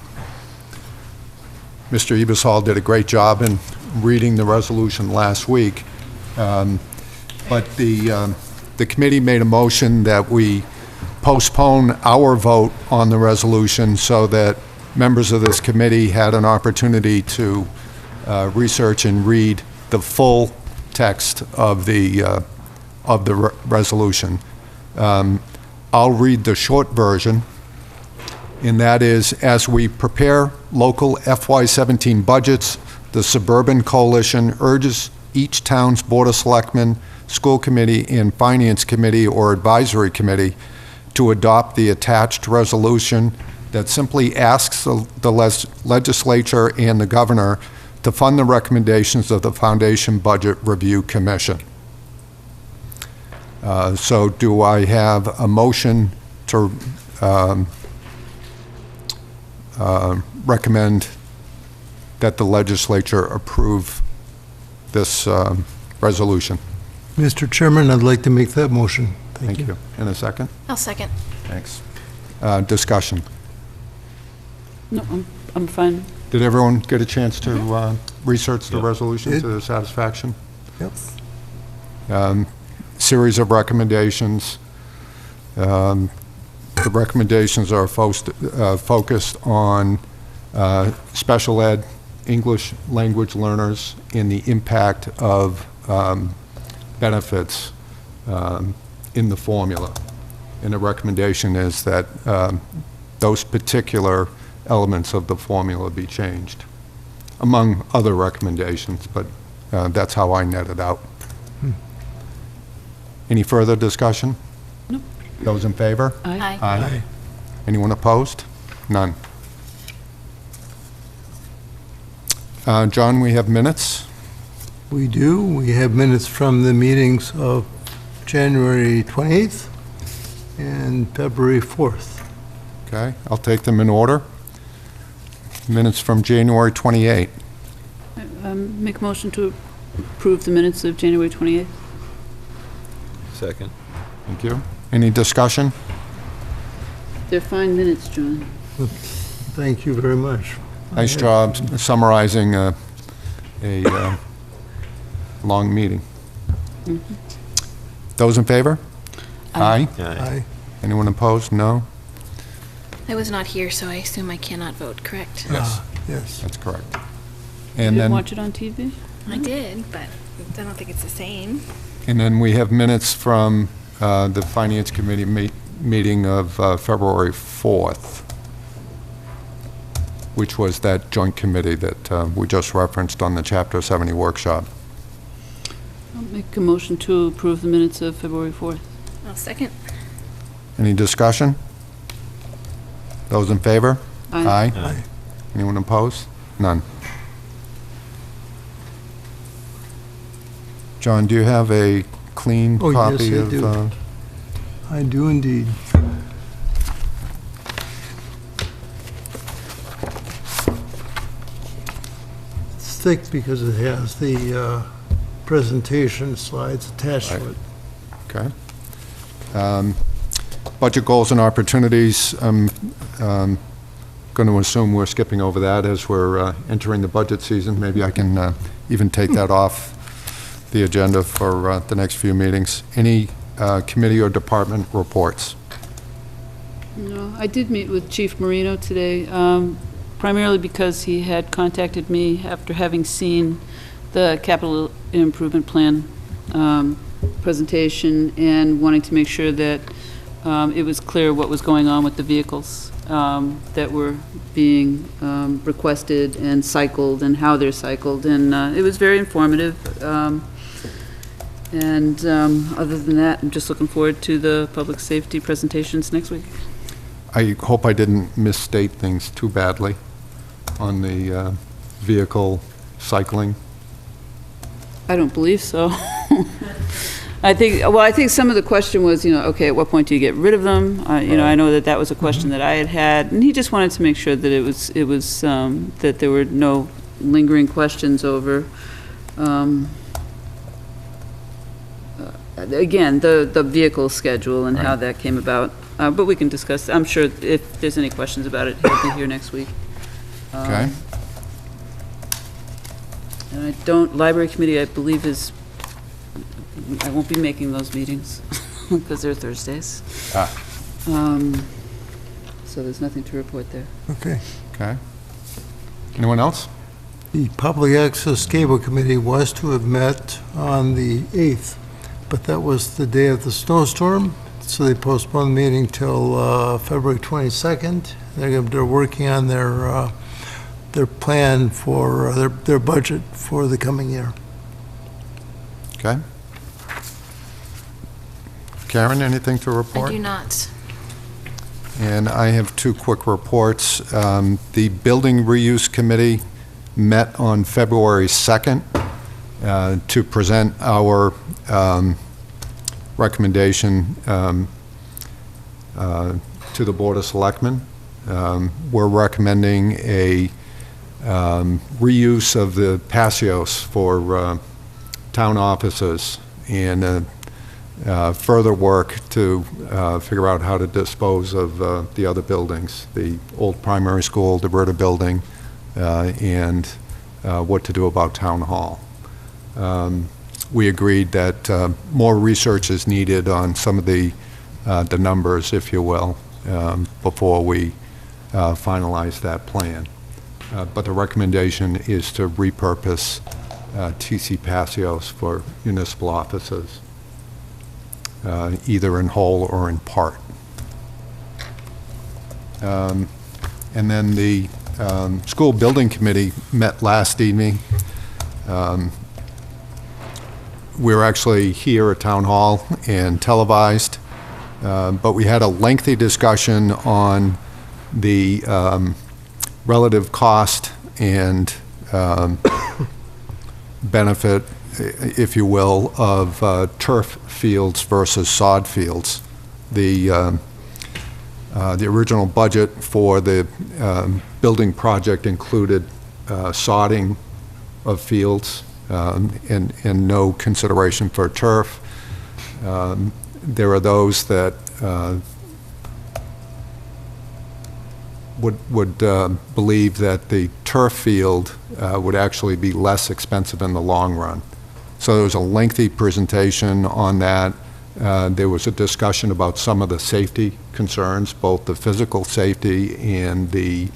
Ebersol did a great job in reading the resolution last week. But the committee made a motion that we postpone our vote on the resolution so that members of this committee had an opportunity to research and read the full text of the resolution. I'll read the short version, and that is, as we prepare local FY17 budgets, the Suburban Coalition urges each town's Board of Selectmen, School Committee, and Finance Committee or Advisory Committee to adopt the attached resolution that simply asks the legislature and the governor to fund the recommendations of the Foundation Budget Review Commission. So do I have a motion to recommend that the legislature approve this resolution? Mr. Chairman, I'd like to make that motion. Thank you. In a second? I'll second. Thanks. Discussion. No, I'm fine. Did everyone get a chance to research the resolution to their satisfaction? Yep. Series of recommendations. The recommendations are focused on special ed, English language learners, and the impact of benefits in the formula. And the recommendation is that those particular elements of the formula be changed, among other recommendations, but that's how I net it out. Any further discussion? No. Those in favor? Aye. Aye. Anyone opposed? None. John, we have minutes. We do. We have minutes from the meetings of January 28th and February 4th. Okay, I'll take them in order. Minutes from January 28th. Make a motion to approve the minutes of January 28th. Second. Thank you. Any discussion? They're fine minutes, John. Thank you very much. Nice job summarizing a long meeting. Those in favor? Aye. Aye. Anyone opposed? No? I was not here, so I assume I cannot vote, correct? Yes. Yes. That's correct. You And didn't then, watch it on TV? I did, but I don't think it's the same. and then we have minutes from the Finance Committee meeting of February 4th, which was that joint committee that we just referenced on the Chapter 70 workshop. I'll make a motion to approve the minutes of February 4th. I'll second. Any discussion? Those in favor? Aye. Aye. Anyone opposed? None. John, do you have a clean Oh, yes, copy I of? do. I do indeed. It's thick because it has the presentation slides attached to Right. it. Okay. Budget goals and opportunities, I'm going to assume we're skipping over that as we're entering the budget season. Maybe I can even take that off the agenda for the next few meetings. Any committee or department reports? No, I did meet with Chief Marino today, primarily because he had contacted me after having seen the capital improvement plan presentation and wanting to make sure that it was clear what was going on with the vehicles that were being requested and cycled and how they're cycled. And it was very informative. And other than that, I'm just looking forward to the public safety presentations next week. I hope I didn't misstate things too badly on the vehicle cycling. I don't believe so. I think some of the question was, okay, at what point do you get rid of them? I know that was a question that I had, and he just wanted to make sure that it was that there were no lingering questions over, again, the vehicle schedule and how that came about. But we can discuss, I'm sure if there's any questions about it, he'll be here next week. Okay. And library committee, I believe I won't be making those meetings because they're Thursdays. So there's nothing to report there. Okay. Okay. Anyone else? The Public Access Cable Committee was to have met on the 8th, but that was the day of the snowstorm, so they postponed the meeting till February 22nd. They're working on their plan for their budget for the coming year. Okay. Karen, anything to report? I do not. And I have two quick reports. The Building Reuse Committee met on February 2nd to present our recommendation to the Board of Selectmen. We're recommending a reuse of the patios for town offices and further work to figure out how to dispose of the other buildings, the old primary school, the Verta building, and what to do about Town Hall. We agreed that more research is needed on some of the numbers, if you will, before we finalize that plan. But the recommendation is to repurpose TC Passios for municipal offices, either in whole or in part. And then the School Building Committee met last evening. We were actually here at Town Hall and televised, but we had a lengthy discussion on the relative cost and benefit, if you will, of turf fields versus sod fields. The original budget for the building project included sodding of fields and no consideration for turf. There are those that would believe that the turf field would actually be less expensive in the long run. So there was a lengthy presentation on that. There was a discussion about some of the safety concerns, both the physical safety and the,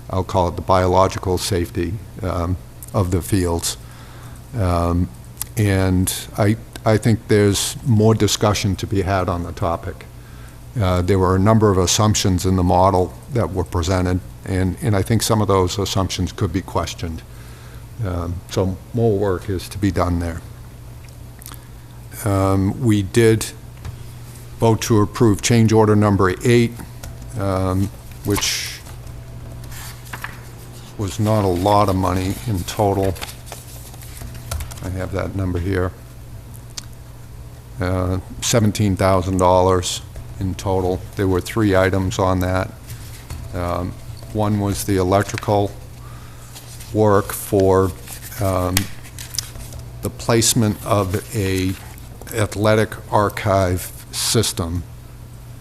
I'll call it the biological safety of the fields. And I think there's more discussion to be had on the topic. There were a number of assumptions in the model that were presented, and I think some of those assumptions could be questioned. So more work is to be done there. We did vote to approve change order number 8, which was not a lot of money in total. I have that number here. $17,000 in total. There were 3 items on that. One was the electrical work for the placement of a athletic archive system,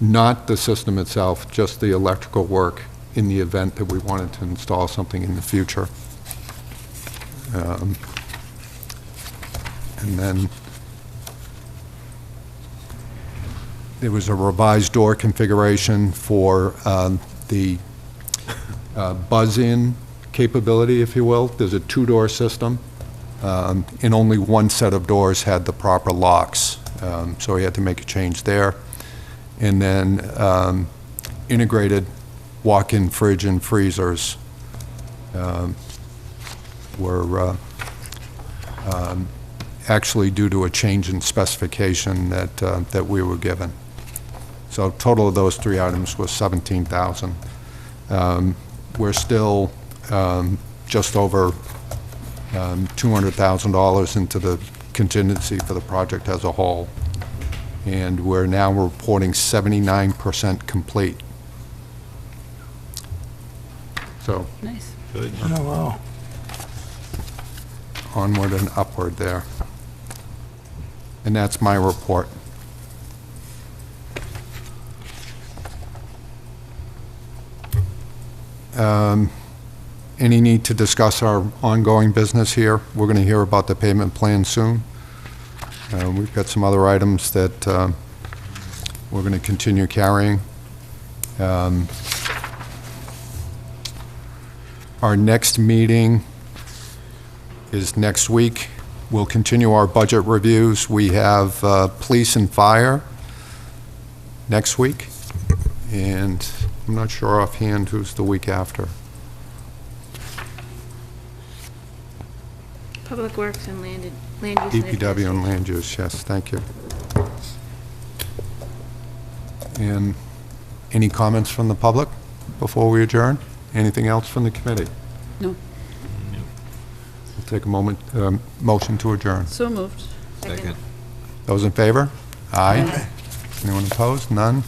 not the system itself, just the electrical work in the event that we wanted to install something in the future. And then there was a revised door configuration for the buzz-in capability, if you will. There's a 2-door system, and only one set of doors had the proper locks, so we had to make a change there. And then integrated walk-in fridge and freezers were actually due to a change in specification that we were given. So total of those three items was $17,000. We're still just over $200,000 into the contingency for the project as a whole. And we're now reporting 79% complete. So Nice. Oh, wow. onward and upward there. And that's my report. Any need to discuss our ongoing business here? We're going to hear about the payment plan soon. We've got some other items that we're going to continue carrying. Our next meeting is next week. We'll continue our budget reviews. We have police and fire next week, and I'm not sure offhand who's the week after. Public Works and land use. DPW and land use, yes, thank you. And any comments from the public before we adjourn? Anything else from the committee? No. We'll take a motion to adjourn. So moved. Second. Those in favor? Aye. Anyone opposed? None?